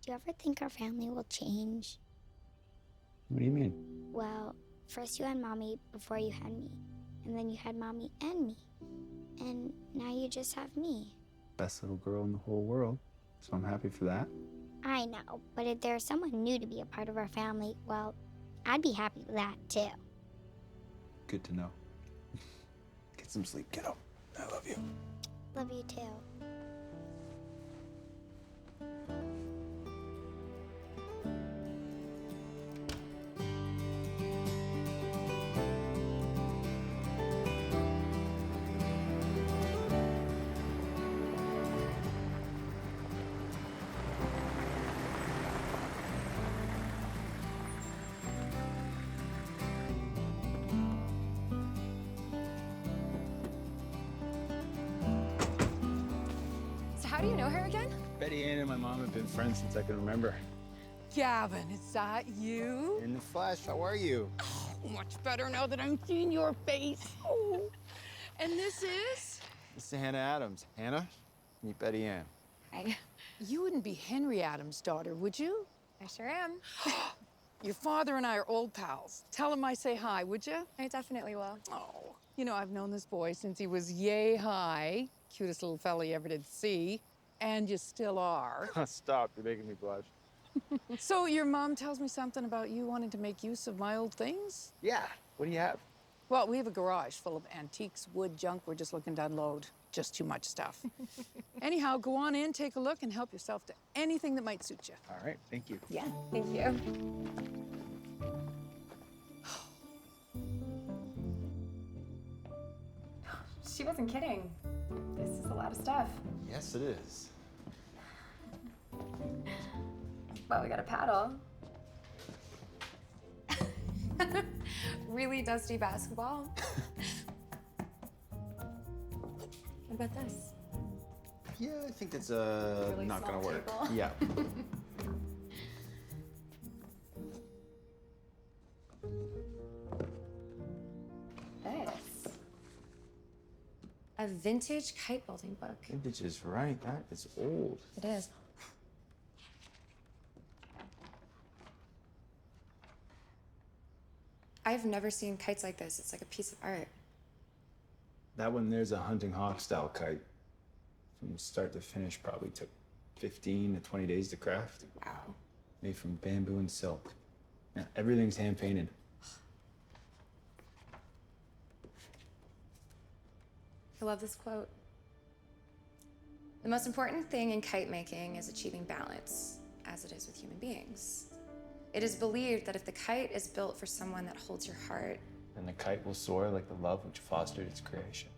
Do you ever think our family will change? What do you mean? Well, first you had Mommy before you had me. And then you had Mommy and me. And now you just have me. Best little girl in the whole world, so I'm happy for that. I know, but if there's someone new to be a part of our family, well, I'd be happy with that too. Good to know. Get some sleep, kiddo. I love you. Love you too. So how do you know her again? Betty Ann and my mom have been friends since I can remember. Gavin, is that you? In the flesh, how are you? Oh, much better now that I'm seeing your face. Oh. And this is? This is Hannah Adams. Hannah, meet Betty Ann. Hi. You wouldn't be Henry Adams' daughter, would you? I sure am. Your father and I are old pals. Tell him I say hi, would you? I definitely will. Oh. You know, I've known this boy since he was yay high. Cutest little fella you ever did see. And you still are. Stop, you're making me blush. So your mom tells me something about you wanting to make use of my old things? Yeah, what do you have? Well, we have a garage full of antiques, wood, junk. We're just looking to unload. Just too much stuff. Anyhow, go on in, take a look, and help yourself to anything that might suit you. All right, thank you. Yeah, thank you. She wasn't kidding. This is a lot of stuff. Yes, it is. Well, we got a paddle. Really dusty basketball. What about this? Yeah, I think it's Really not gonna small work. table. Yeah. This. A vintage kite building book. Vintage is right. That is old. It is. I've never seen kites like this. It's like a piece of art. That one there's a hunting hawk style kite. From start to finish probably took 15 to 20 days to craft. Wow. Made from bamboo and silk. Yeah, everything's hand painted. I love this quote. The most important thing in kite making is achieving balance, as it is with human beings. It is believed that if the kite is built for someone that holds your heart, then the kite will soar like the love which fostered its creation.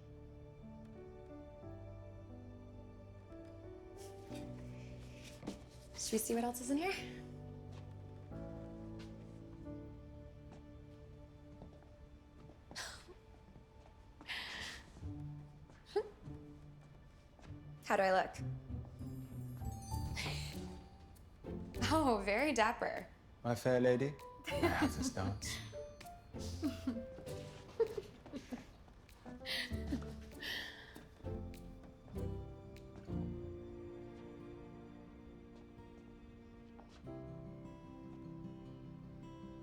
should we see what else is in here? How do I look? Oh, very dapper. My fair lady, I have the stones.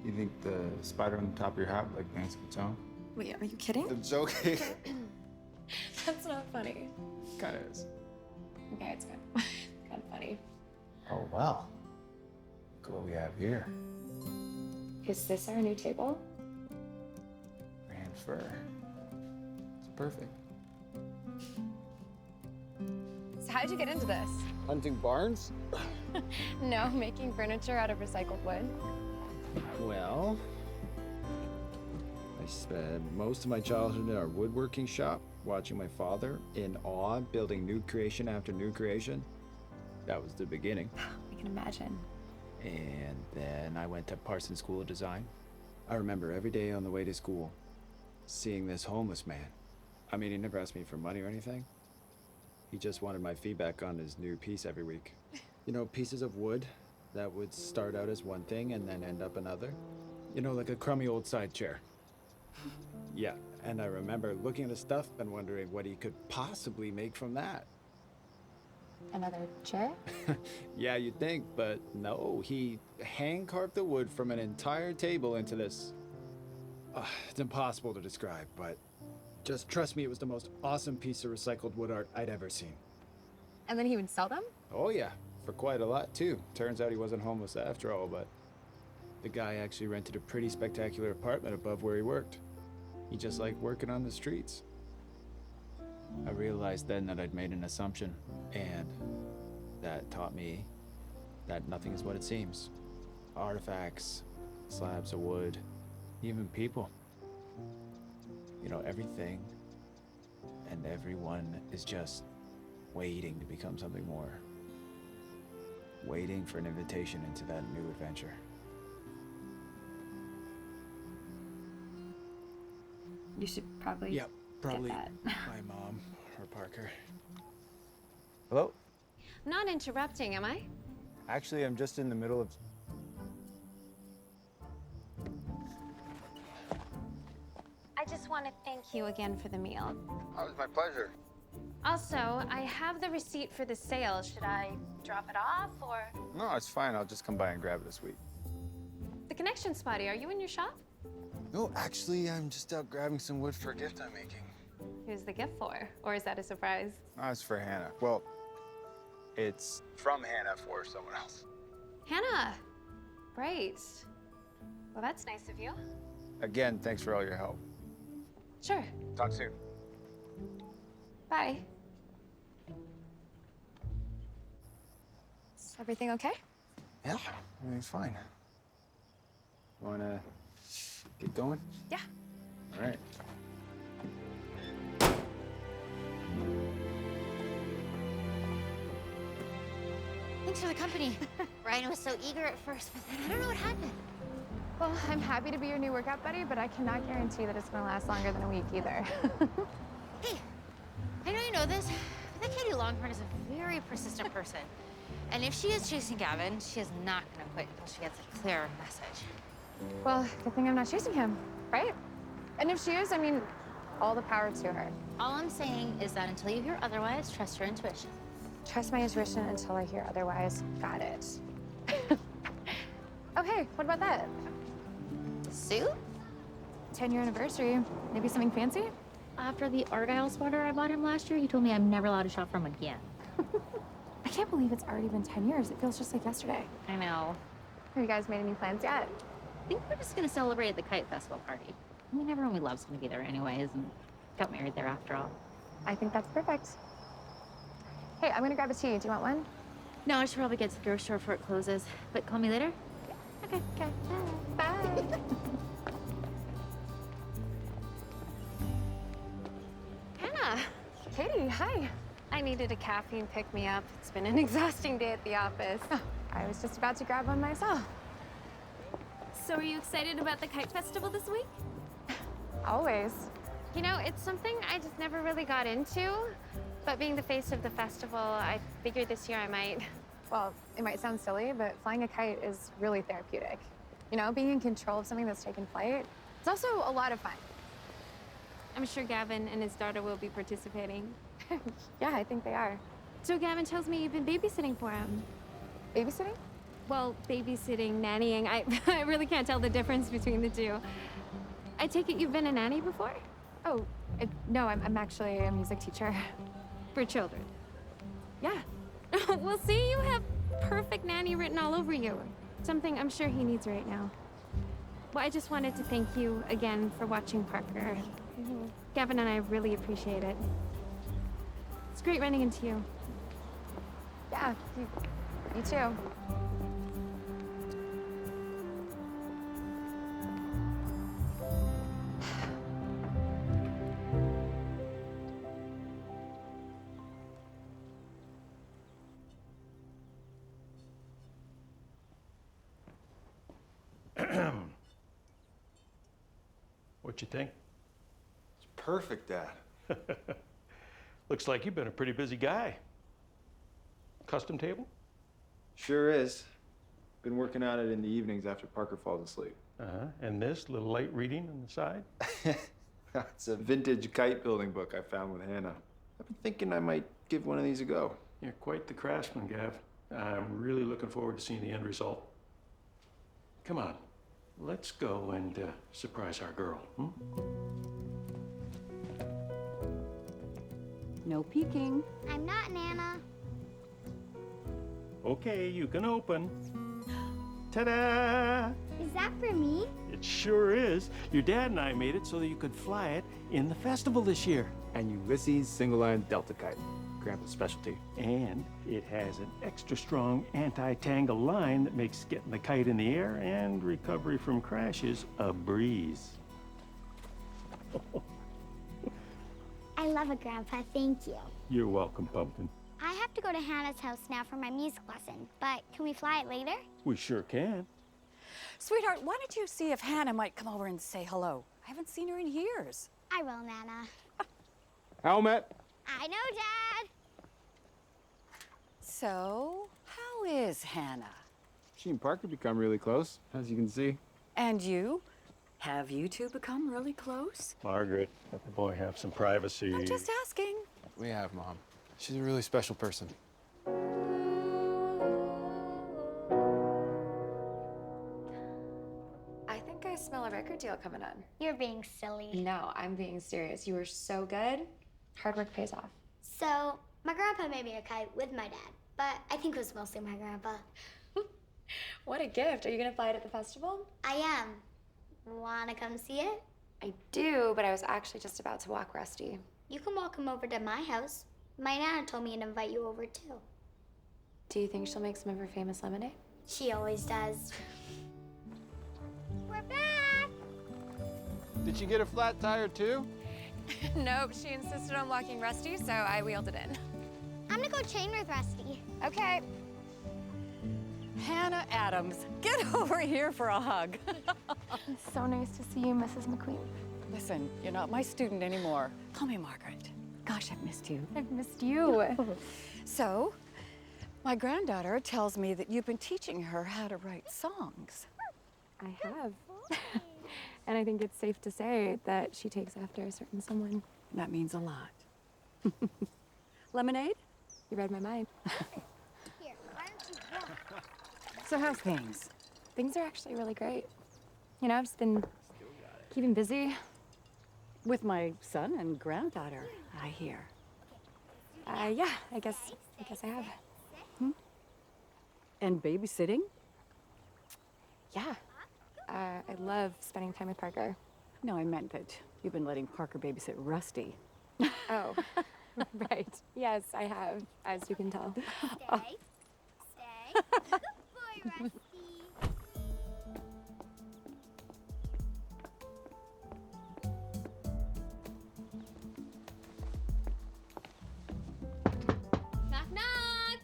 You think the spider on the top of your hat would like dance of its own? Wait, are you kidding? I'm joking. That's not funny. Kinda is. Okay, it's good. Kind of funny. Oh, well. Look what we have here. Is this our new table? Grand fur. It's perfect. So how'd you get into this? Hunting barns? No, making furniture out of recycled wood. Well, I spent most of my childhood in our woodworking shop, watching my father in awe building new creation after new creation. That was the beginning. I can imagine. And then I went to Parsons School of Design. I remember every day on the way to school, seeing this homeless man. I mean, he never asked me for money or anything. He just wanted my feedback on his new piece every week. You know, pieces of wood that would start out as one thing and then end up another. You know, like a crummy old side chair. Yeah, and I remember looking at his stuff and wondering what he could possibly make from that. Another chair? Yeah, you'd think, but no, he hand-carved the wood from an entire table into this. It's impossible to describe, but just trust me, it was the most awesome piece of recycled wood art I'd ever seen. And then he would sell them? Oh yeah, for quite a lot too. Turns out he wasn't homeless after all, but the guy actually rented a pretty spectacular apartment above where he worked. He just liked working on the streets. I realized then that I'd made an assumption, and that taught me that nothing is what it seems. Artifacts, slabs of wood, even people. You know, everything and everyone is just waiting to become something more. Waiting for an invitation into that new adventure. You should probably. Yep, probably that. my mom or Parker. Hello? I'm not interrupting, am I? Actually, I'm just in the middle of. I just want to thank you again for the meal. Oh, it was my pleasure. Also, I have the receipt for the sale. Should I drop it off or? No, it's fine. I'll just come by and grab it this week. The connection spotty, are you in your shop? No, actually, I'm just out grabbing some wood for a gift I'm making. Who's the gift for? Or is that a surprise? No, it's for Hannah. Well, it's from Hannah for someone else. Hannah! Right. Well, that's nice of you. Again, thanks for all your help. Sure. Talk soon. Bye. Is everything okay? Yeah, everything's fine. Wanna get going? Yeah. All right. Thanks for the company. Ryan was so eager at first, but then I don't know what happened. Well, I'm happy to be your new workout buddy, but I cannot guarantee that it's gonna last longer than a week either. Hey, I know you know this, but that Katie Longhorn is a very persistent person. And if she is chasing Gavin, she is not gonna quit until she gets a clear message. Well, good thing I'm not chasing him, right? And if she is, I mean, all the power to her. All I'm saying is that until you hear otherwise, trust your intuition. Trust my intuition until I hear otherwise. Got it. Oh, hey, what about that? Suit? 10-year anniversary. Maybe something fancy? After the Argyle sweater I bought him last year, he told me I'm never allowed to shop from him again. I can't believe it's already been 10 years. It feels just like yesterday. I know. Have you guys made any plans yet? I think we're just gonna celebrate at the Kite Festival party. I mean, everyone we love's gonna be there anyways, and got married there after all. I think that's perfect. Hey, I'm gonna grab a tea. Do you want one? No, I should probably get to the grocery store before it closes. But call me later. Okay. Bye. Hannah! Katie, hi. I needed a caffeine pick-me-up. It's been an exhausting day at the office. Oh, I was just about to grab one myself. So are you excited about the Kite Festival this week? Always. You know, it's something I just never really got into. But being the face of the festival, I figured this year I might. Well, it might sound silly, but flying a kite is really therapeutic. You know, being in control of something that's taken flight, it's also a lot of fun. I'm sure Gavin and his daughter will be participating. Yeah, I think they are. So Gavin tells me you've been babysitting for him. Babysitting? Well, babysitting, nannying, I really can't tell the difference between the two. I take it you've been a nanny before? Oh, no, I'm actually a music teacher. For children? Yeah. Well, see, you have perfect nanny written all over you. Something I'm sure he needs right now. Well, I just wanted to thank you again for watching Parker. Gavin and I really appreciate it. It's great running into you. Yeah, you too. What you think? It's perfect, Dad. Looks like you've been a pretty busy guy. Custom table? Sure is. Been working on it in the evenings after Parker falls asleep. Uh-huh. And this little light reading on the side? It's a vintage kite building book I found with Hannah. I've been thinking I might give one of these a go. You're quite the craftsman, Gav. I'm really looking forward to seeing the end result. Come on, let's go and surprise our girl, hmm? No peeking. I'm not Nana. Okay, you can open. Ta-da! Is that for me? It sure is. Your dad and I made it so that you could fly it in the festival this year. And Ulysses single-line Delta Kite, Grandpa's specialty. And it has an extra strong anti-tangle line that makes getting the kite in the air and recovery from crashes a breeze. I love it, Grandpa. Thank you. You're welcome, Pumpkin. I have to go to Hannah's house now for my music lesson, but can we fly it later? We sure can. Sweetheart, why don't you see if Hannah might come over and say hello? I haven't seen her in years. I will, Nana. Helmet! I know, Dad. So, how is Hannah? She and Parker become really close, as you can see. And you? Have you two become really close? Margaret, let the boy have some privacy. I'm just asking. We have, Mom. She's a really special person. I think I smell a record deal coming on. You're being silly. No, I'm being serious. You were so good. Hard work pays off. So, my grandpa made me a kite with my dad, but I think it was mostly my grandpa. What a gift. Are you gonna fly it at the festival? I am. Wanna come see it? I do, but I was actually just about to walk Rusty. You can walk him over to my house. My Nana told me to invite you over too. Do you think she'll make some of her famous lemonade? She always does. We're back! Did you get a flat tire too? Nope, she insisted on walking Rusty, so I wheeled it in. I'm gonna go chain with Rusty. Okay. Hannah Adams, get over here for a hug. It's so nice to see you, Mrs. McQueen. Listen, you're not my student anymore. Call me Margaret. Gosh, I've missed you. I've missed you. So, my granddaughter tells me that you've been teaching her how to write songs. I have. And I think it's safe to say that she takes after a certain someone. That means a lot. Lemonade? You read my mind. Here, why don't you walk? So how's things? Things are actually really great. You know, I've just been keeping busy. With my son and granddaughter, I hear. Yeah, I guess I have. And babysitting? Yeah. I love spending time with Parker. No, I meant that you've been letting Parker babysit Rusty. Oh, right. Yes, I have, as you can tell. Stay. Stay. Good boy, Rusty. Knock, knock!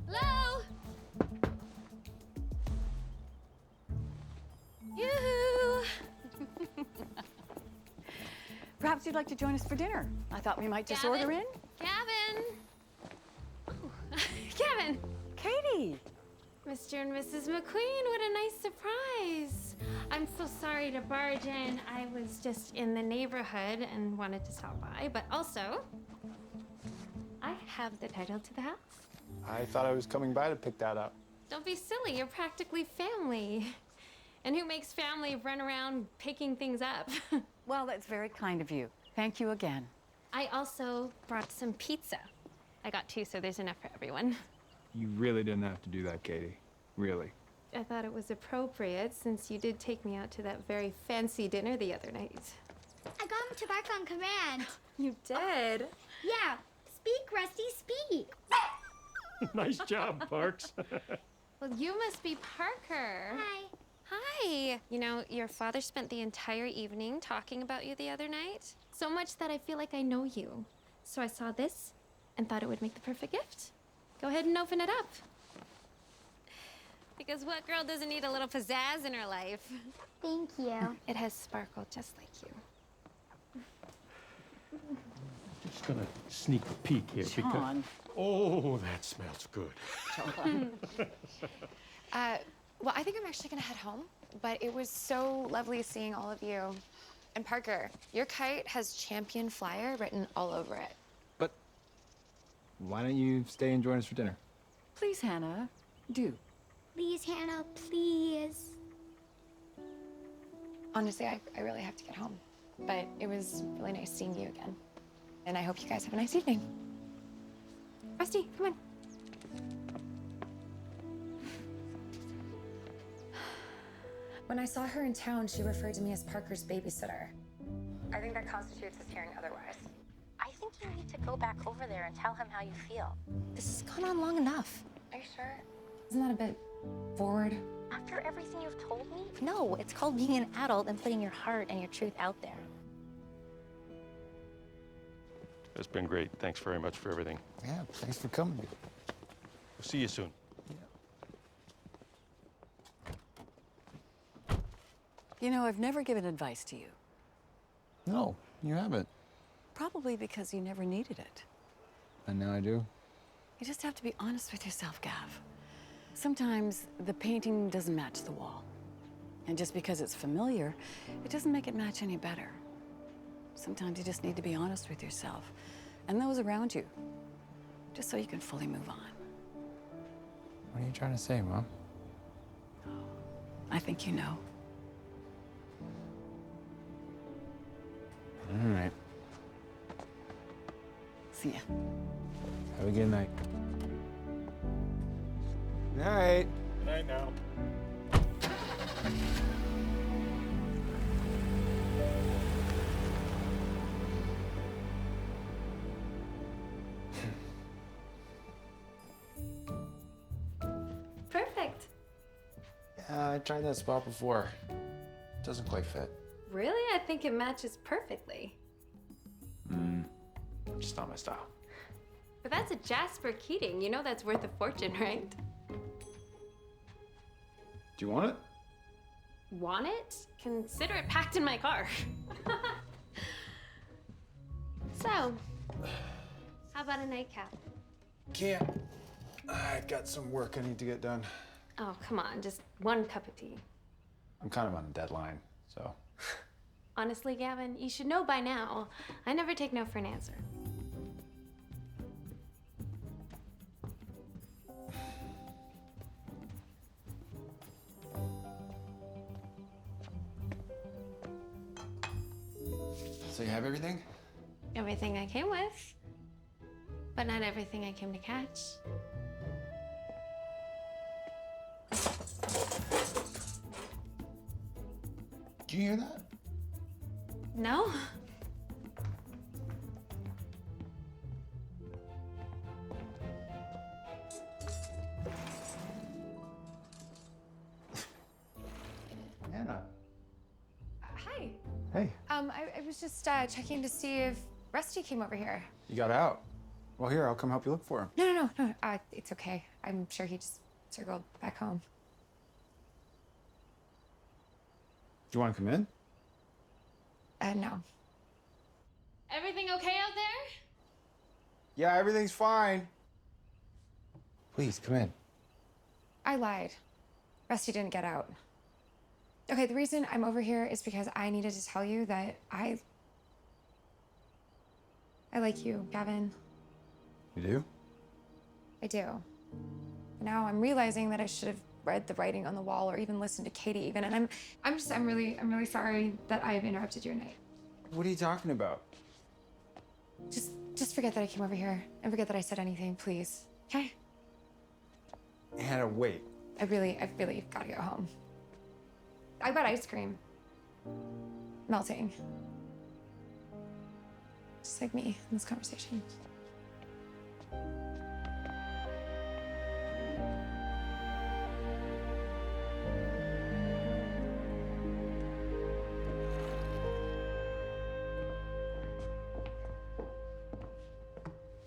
Hello? Yoo-hoo! Perhaps you'd like to join us for dinner. I thought we might just Gavin? order in. Gavin! Oh. Gavin! Katie! Mr. and Mrs. McQueen, what a nice surprise. I'm so sorry to barge in. I was just in the neighborhood and wanted to stop by, but also, I have the title to the house. I thought I was coming by to pick that up. Don't be silly, you're practically family. And who makes family run around picking things up? Well, that's very kind of you. Thank you again. I also brought some pizza. I got 2, so there's enough for everyone. You really didn't have to do that, Katie. Really. I thought it was appropriate since you did take me out to that very fancy dinner the other night. I got him to bark on command. You did? Yeah. Speak, Rusty, speak. Nice job, Parks. Well, you must be Parker. Hi. Hi. You know, your father spent the entire evening talking about you the other night. So much that I feel like I know you. So I saw this and thought it would make the perfect gift. Go ahead and open it up. Because what girl doesn't need a little pizzazz in her life? Thank you. It has sparkle just like you. Just gonna sneak a peek here because. John. Oh, that smells good. Well, I think I'm actually gonna head home, but it was so lovely seeing all of you. And Parker, your kite has champion flyer written all over it. But why don't you stay and join us for dinner? Please, Hannah, do. Please, Hannah, please. Honestly, I really have to get home. But it was really nice seeing you again. And I hope you guys have a nice evening. Rusty, come on. When I saw her in town, she referred to me as Parker's babysitter. I think that constitutes as hearing otherwise. I think you need to go back over there and tell him how you feel. This has gone on long enough. Are you sure? Isn't that a bit forward? After everything you've told me? No, it's called being an adult and putting your heart and your truth out there. It's been great. Thanks very much for everything. Yeah, thanks for coming. We'll see you soon. You know, I've never given advice to you. No, you haven't. Probably because you never needed it. And now I do. You just have to be honest with yourself, Gav. Sometimes the painting doesn't match the wall. And just because it's familiar, it doesn't make it match any better. Sometimes you just need to be honest with yourself and those around you, just so you can fully move on. What are you trying to say, Mom? I think you know. All right. See ya. Have a good night. Night. Good night now. Perfect. Yeah, I tried that spot before. Doesn't quite fit. Really? I think it matches perfectly. Just not my style. But that's a Jasper Keating. You know that's worth a fortune, right? Do you want it? Want it? Consider it packed in my car. So, how about a nightcap? Can't. I got some work I need to get done. Oh, come on, just one cup of tea. I'm kind of on a deadline, so. Honestly, Gavin, you should know by now. I never take no for an answer. So you have everything? Everything I came with, but not everything I came to catch. Do you hear that? No? Anna. Hi. Hey. I was just checking to see if Rusty came over here. You got out. Well, here, I'll come help you look for him. No. It's okay. I'm sure he just circled back home. Do you want to come in? No. Everything okay out there? Yeah, everything's fine. Please, come in. I lied. Rusty didn't get out. Okay, the reason I'm over here is because I needed to tell you that I like you, Gavin. You do? I do. Now I'm realizing that I should have read the writing on the wall or even listened to Katie even, and I'm really sorry that I've interrupted your night. What are you talking about? Just forget that I came over here and forget that I said anything, please. Okay? Anna, wait. I really gotta go home. I got ice cream. Melting. Just like me in this conversation.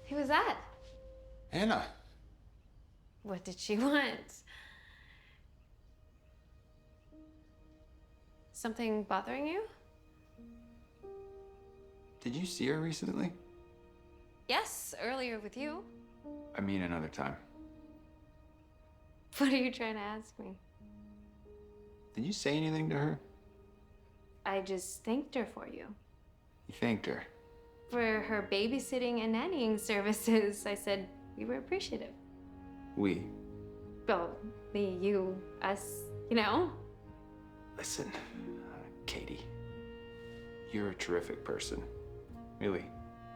Who was that? Anna. What did she want? Something bothering you? Did you see her recently? Yes, earlier with you. I mean, another time. What are you trying to ask me? Did you say anything to her? I just thanked her for you. You thanked her. For her babysitting and nannying services. I said we were appreciative. We. Well, me, you, us, you know? Listen, Katie, you're a terrific person. Really,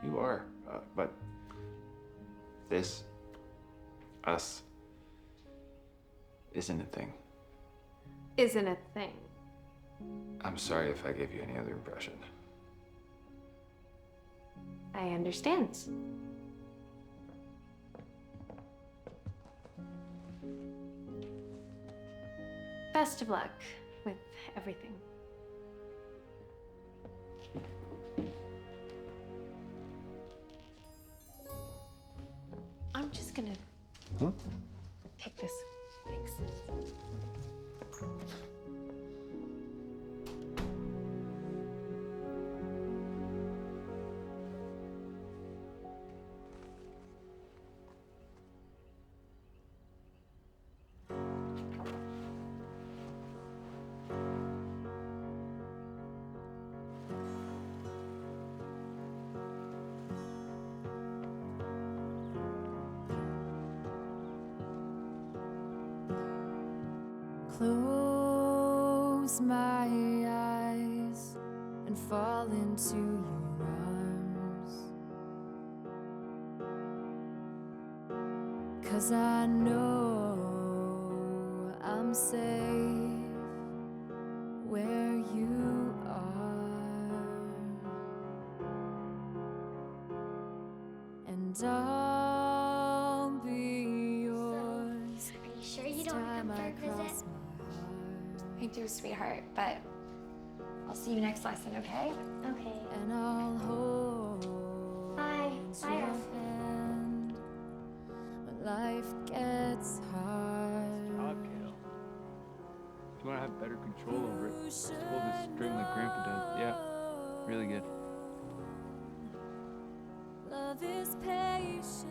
you are. But this, us, isn't a thing. Isn't a thing. I'm sorry if I gave you any other impression. I understand. Best of luck with everything. I'm just gonna take this. Thanks. Close my eyes and fall into your arms, 'cause I know I'm safe where you are, and I'll be yours. Are you sure you don't want to come for a visit? I do, sweetheart, but I'll see you next lesson, okay? Okay. And I'll hold Bye. Bye. your hand when life gets hard. Job, Kale. If you want to have better control over it, just hold this string like Grandpa does. Yeah, really good. Love is patient.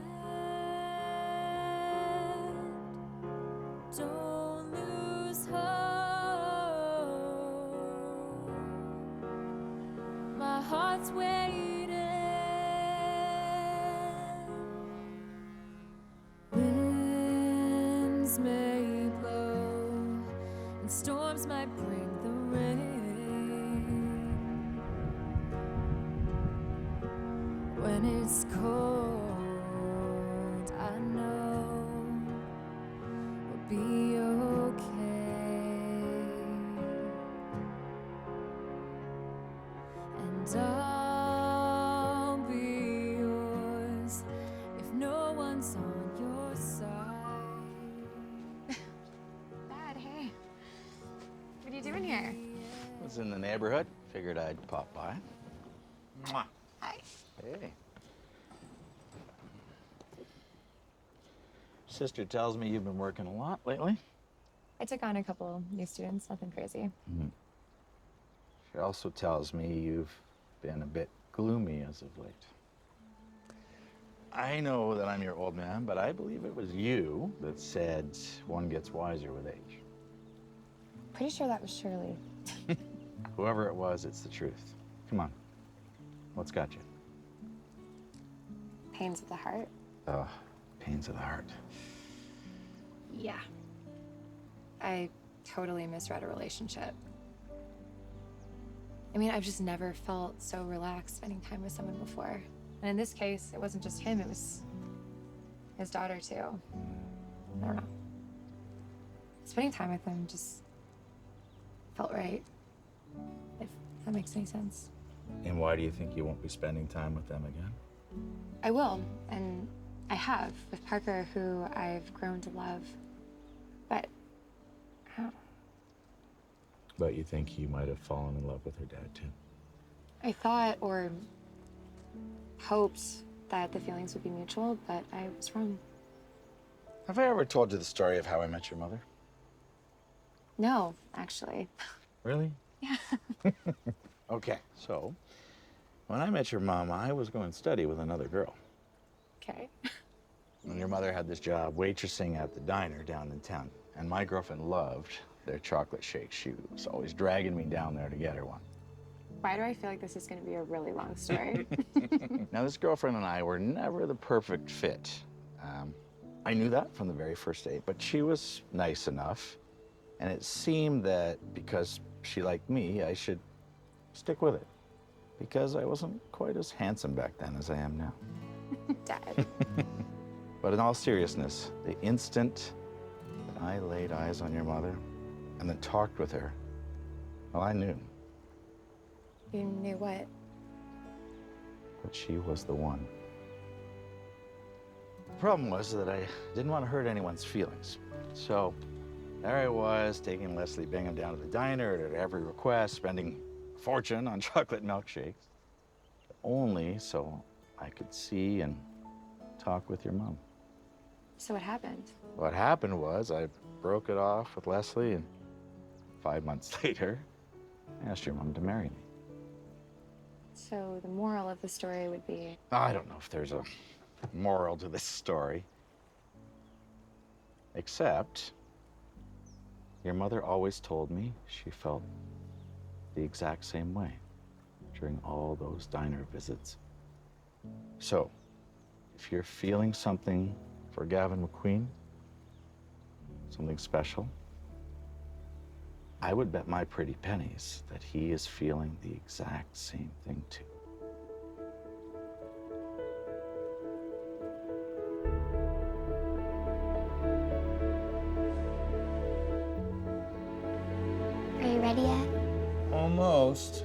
Don't lose hope. My heart's waiting. Winds may blow and storms might bring the rain. When it's cold, I know we'll be okay. And I'll be yours if no one's on your side. Dad, hey. What are you doing here? Was in the neighborhood. Figured I'd pop by. Mwah. Hi. Hey. Sister tells me you've been working a lot lately. I took on a couple new students, nothing crazy. She also tells me you've been a bit gloomy as of late. I know that I'm your old man, but I believe it was you that said one gets wiser with age. Pretty sure that was Shirley. Whoever it was, it's the truth. Come on. What's got you? Pains of the heart. Oh, pains of the heart. Yeah. I totally misread a relationship. I mean, I've just never felt so relaxed spending time with someone before. And in this case, it wasn't just him, it was his daughter too. I don't know. Spending time with him just felt right, if that makes any sense. And why do you think you won't be spending time with them again? I will, and I have with Parker, who I've grown to love. But I don't know. But you think you might have fallen in love with her dad too? I thought or hoped that the feelings would be mutual, but I was wrong. Have I ever told you the story of how I met your mother? No, actually. Really? Yeah. Okay, so when I met your mom, I was going to study with another girl. Okay. And your mother had this job waitressing at the diner down in town. And my girlfriend loved their chocolate shake. She was always dragging me down there to get her one. Why do I feel like this is going to be a really long story? Now, this girlfriend and I were never the perfect fit. I knew that from the very first date, but she was nice enough. And it seemed that because she liked me, I should stick with it. Because I wasn't quite as handsome back then as I am now. Dad. But in all seriousness, the instant that I laid eyes on your mother and then talked with her, Well, I knew You knew what? that she was the one. The problem was that I didn't want to hurt anyone's feelings. So there I was, taking Leslie Bingham down to the diner at every request, spending a fortune on chocolate milkshakes, only so I could see and talk with your mom. So what happened? What happened was I broke it off with Leslie, and 5 months later, I asked your mom to marry me. So the moral of the story would be... I don't know if there's a moral to this story, except your mother always told me she felt the exact same way during all those diner visits. So, if you're feeling something for Gavin McQueen, something special, I would bet my pretty pennies that he is feeling the exact same thing too. Are you ready yet? Almost.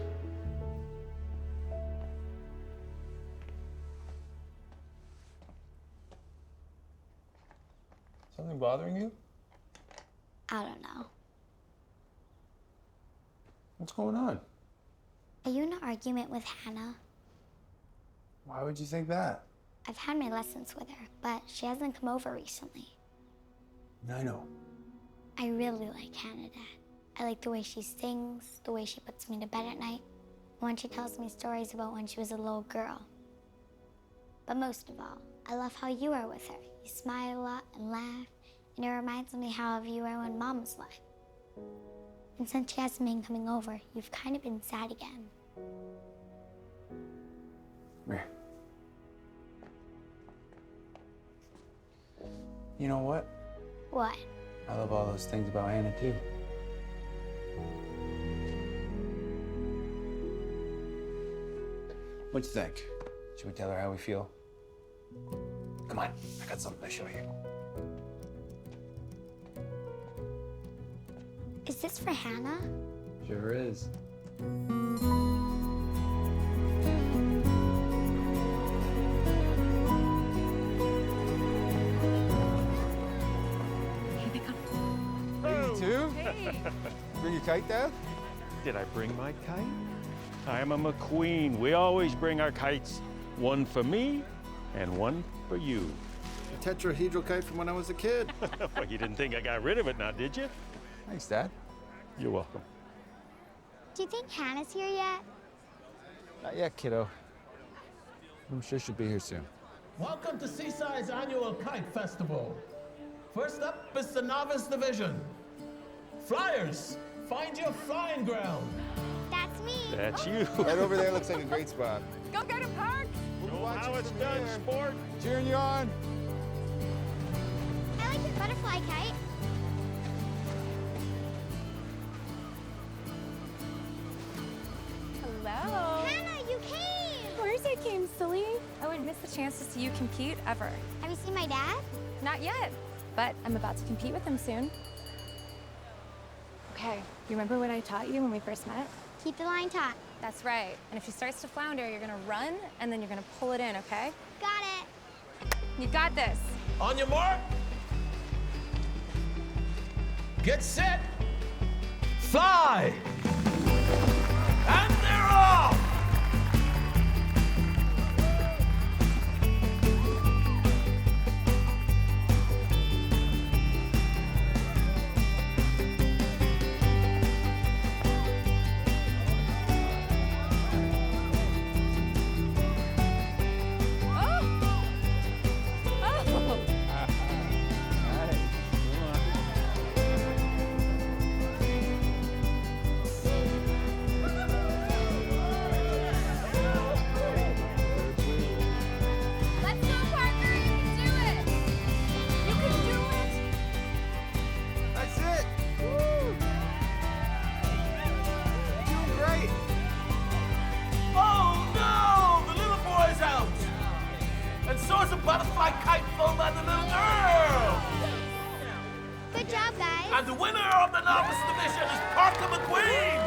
Something bothering you? I don't know. What's going on? Are you in an argument with Hannah? Why would you think that? I've had my lessons with her, but she hasn't come over recently. I know. I really like Hannah, Dad. I like the way she sings, the way she puts me to bed at night, when she tells me stories about when she was a little girl. But most of all, I love how you are with her. You smile a lot and laugh, and it reminds me how you were when Mom was alive. And since she hasn't been coming over, you've kind of been sad again. Come here. You know what? What? I love all those things about Hannah, too. What do you think? Should we tell her how we feel? Come on, I got something to show you. Is this for Hannah? Sure is. Here they come. Oh. Too? Hey! Bring your kite, Dad? Did I bring my kite? I'm a McQueen. We always bring our kites. One for me and one for you. A tetrahedral kite from when I was a kid. Well, you didn't think I got rid of it now, did you? Thanks, Dad. You're welcome. Do you think Hannah's here yet? Not yet, kiddo. I'm sure she'll be here soon. Welcome to Seaside's annual Kite Festival. First up is the Novice Division. Flyers, find your flying ground. That's me. That's you. Right over there looks like a great spot. Go get him, Park! Know how it's done, sport. Cheering you on. I like your butterfly kite. Hello. Hannah, you came! Of course I came, silly. I wouldn't miss the chance to see you compete ever. Have you seen my dad? Not yet, but I'm about to compete with him soon. Okay, you remember what I taught you when we first met? Keep the line taut. That's right. And if she starts to flounder, you're gonna run and then you're gonna pull it in, okay? Got it. You got this. On your mark. Get set. Fly. And they're off. Let's go, Parker. You can do it. You can do it. That's it. Woo. You're doing great. Oh no! The little boy's out. And so is a butterfly kite flown by the little girl. Good job, guys. And the winner of the Novice Division is Parker McQueen.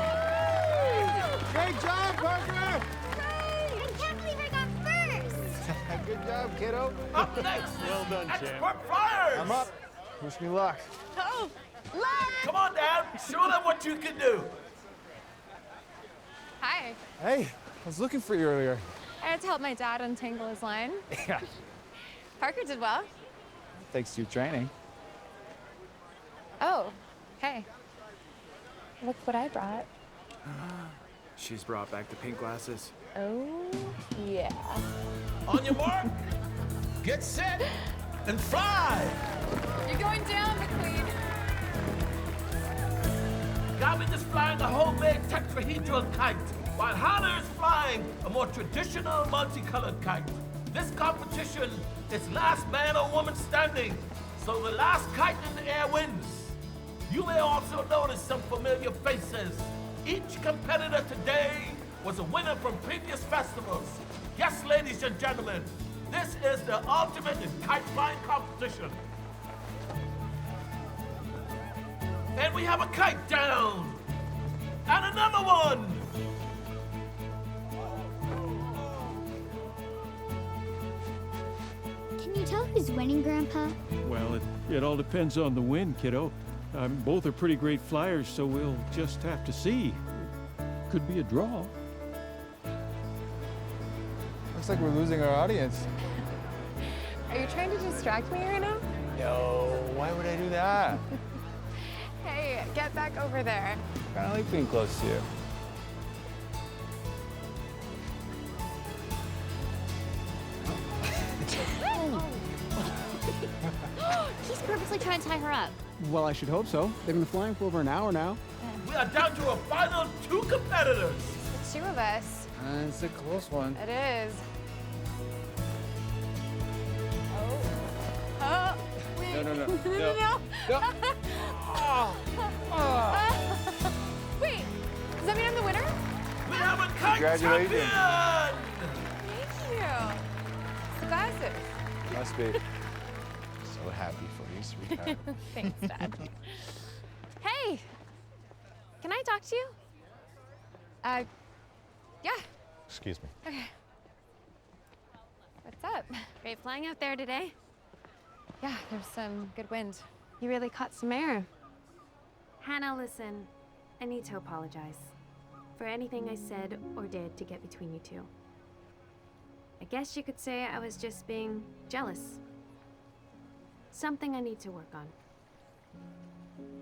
Great job, Parker! I can't believe I got first! Good job, kiddo. Up next, Well done, champ. expert flyers. I'm up. Wish me luck. Oh, Come on, Dad. Show them what you can do. Hi. Hey, I was looking for you earlier. I had to help my dad untangle his line. Yeah. Parker did well. Thanks to your training. Oh, hey. Look what I brought. She's brought back the pink glasses. Oh, yeah. On your mark, get set, and fly. You're going down, McQueen. Gavin is flying a homemade tetrahedral kite, while Hannah is flying a more traditional multicolored kite. This competition is last man or woman standing, so the last kite in the air wins. You may also notice some familiar faces. Each competitor today was a winner from previous festivals. Yes, ladies and gentlemen, this is the ultimate in kite flying competition. And we have a kite down. And another one. Can you tell who's winning, Grandpa? Well, it all depends on the wind, kiddo. Both are pretty great flyers, so we'll just have to see. Could be a draw. Looks like we're losing our audience. Are you trying to distract me right now? No, why would I do that? Hey, get back over there. Kind of like being close to you. He's purposely trying to tie her up. Well, I should hope so. They've been flying for over an hour now. We are down to a final 2 competitors. The two of us. It's a close one. It is. Oh, wait. No. No. Wait, does that mean I'm the winner? We have a kite Congratulations. champion. Thank you. It's the glasses. Must be. So happy for you, sweetheart. Thanks, Dad. Hey, can I talk to you? Yeah. Excuse me. Okay. What's up? Great flying out there today. Yeah, there's some good wind. You really caught some air. Hannah, listen. I need to apologize for anything I said or did to get between you two. I guess you could say I was just being jealous. Something I need to work on.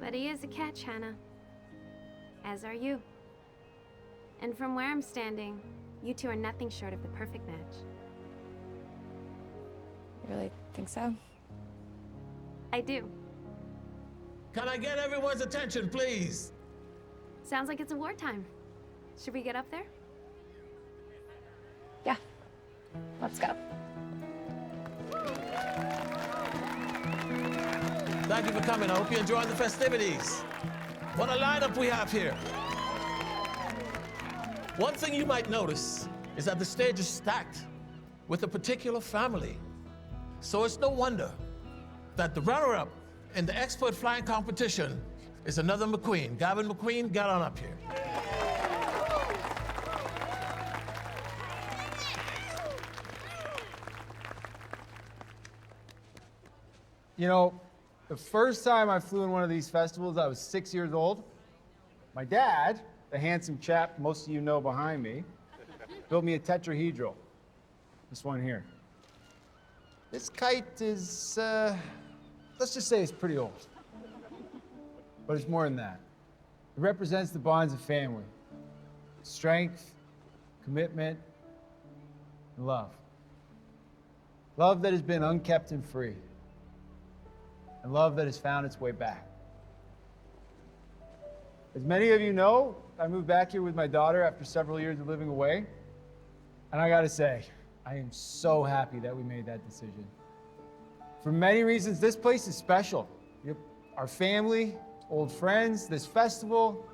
But he is a catch, Hannah. As are you. And from where I'm standing, you two are nothing short of the perfect match. You really think so? I do. Can I get everyone's attention, please? Sounds like it's award time. Should we get up there? Yeah. Let's go. Thank you for coming. I hope you're enjoying the festivities. What a lineup we have here. One thing you might notice is that the stage is stacked with a particular family. So it's no wonder that the runner-up in the expert flying competition is another McQueen. Gavin McQueen, get on up here. You know, the first time I flew in one of these festivals, I was 6 years old. My dad, the handsome chap most of you know behind me, built me a tetrahedral. This one here. This kite is, let's just say it's pretty old. But it's more than that. It represents the bonds of family. Strength, commitment, and love. Love that has been unkept and free. And love that has found its way back. As many of you know, I moved back here with my daughter after several years of living away. And I gotta say, I am so happy that we made that decision. For many reasons, this place is special. Our family, old friends, this festival,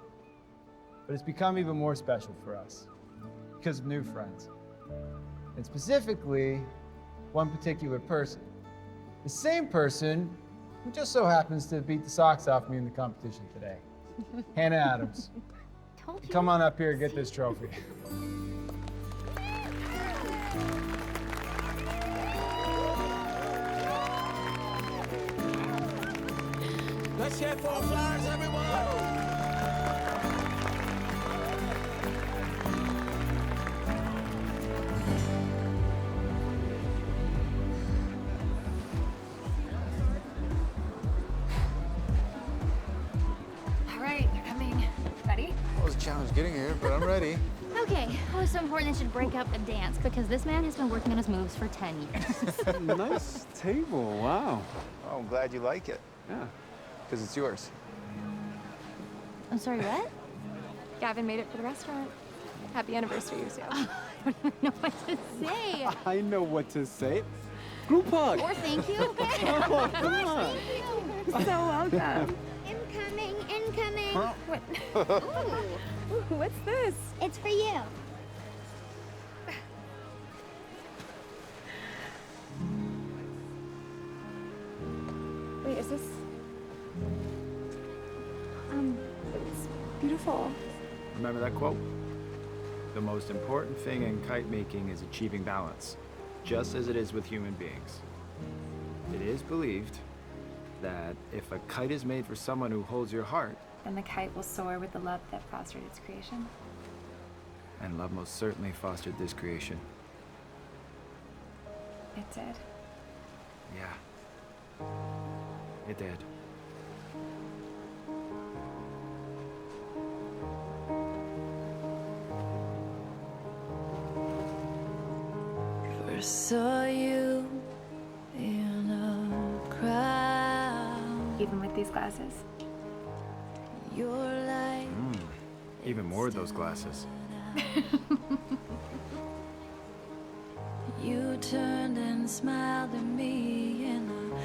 but it's become even more special for us because of new friends. And specifically, one particular person. The same person who just so happens to beat the socks off me in the competition today. Hannah Adams. told you. Come on up here and get this trophy. Let's hear for our flowers, everyone! All right, they're coming. Ready? It was a challenge getting here, but I'm ready. Okay, oh, it's so important they should break up and dance because this man has been working on his moves for 10 years. Nice table, wow. Oh, I'm glad you like it. Yeah. Because it's yours. I'm sorry, what? Gavin made it for the restaurant. Happy anniversary, you two. I don't even know what to say. I know what to say. Group hug. Or thank you, okay? Oh, come on. So welcome. Incoming, incoming. Huh? What? Ooh, what's this? It's for you. Wait, is this? It's beautiful. Remember that quote? The most important thing in kite making is achieving balance, just as it is with human beings. It is believed that if a kite is made for someone who holds your heart, Then the kite will soar with the love that fostered its creation. and love most certainly fostered this creation. It did. Yeah. It did. First saw you in a crowd. Even with these glasses. Your light. Even more of those glasses. You turned and smiled at me, and I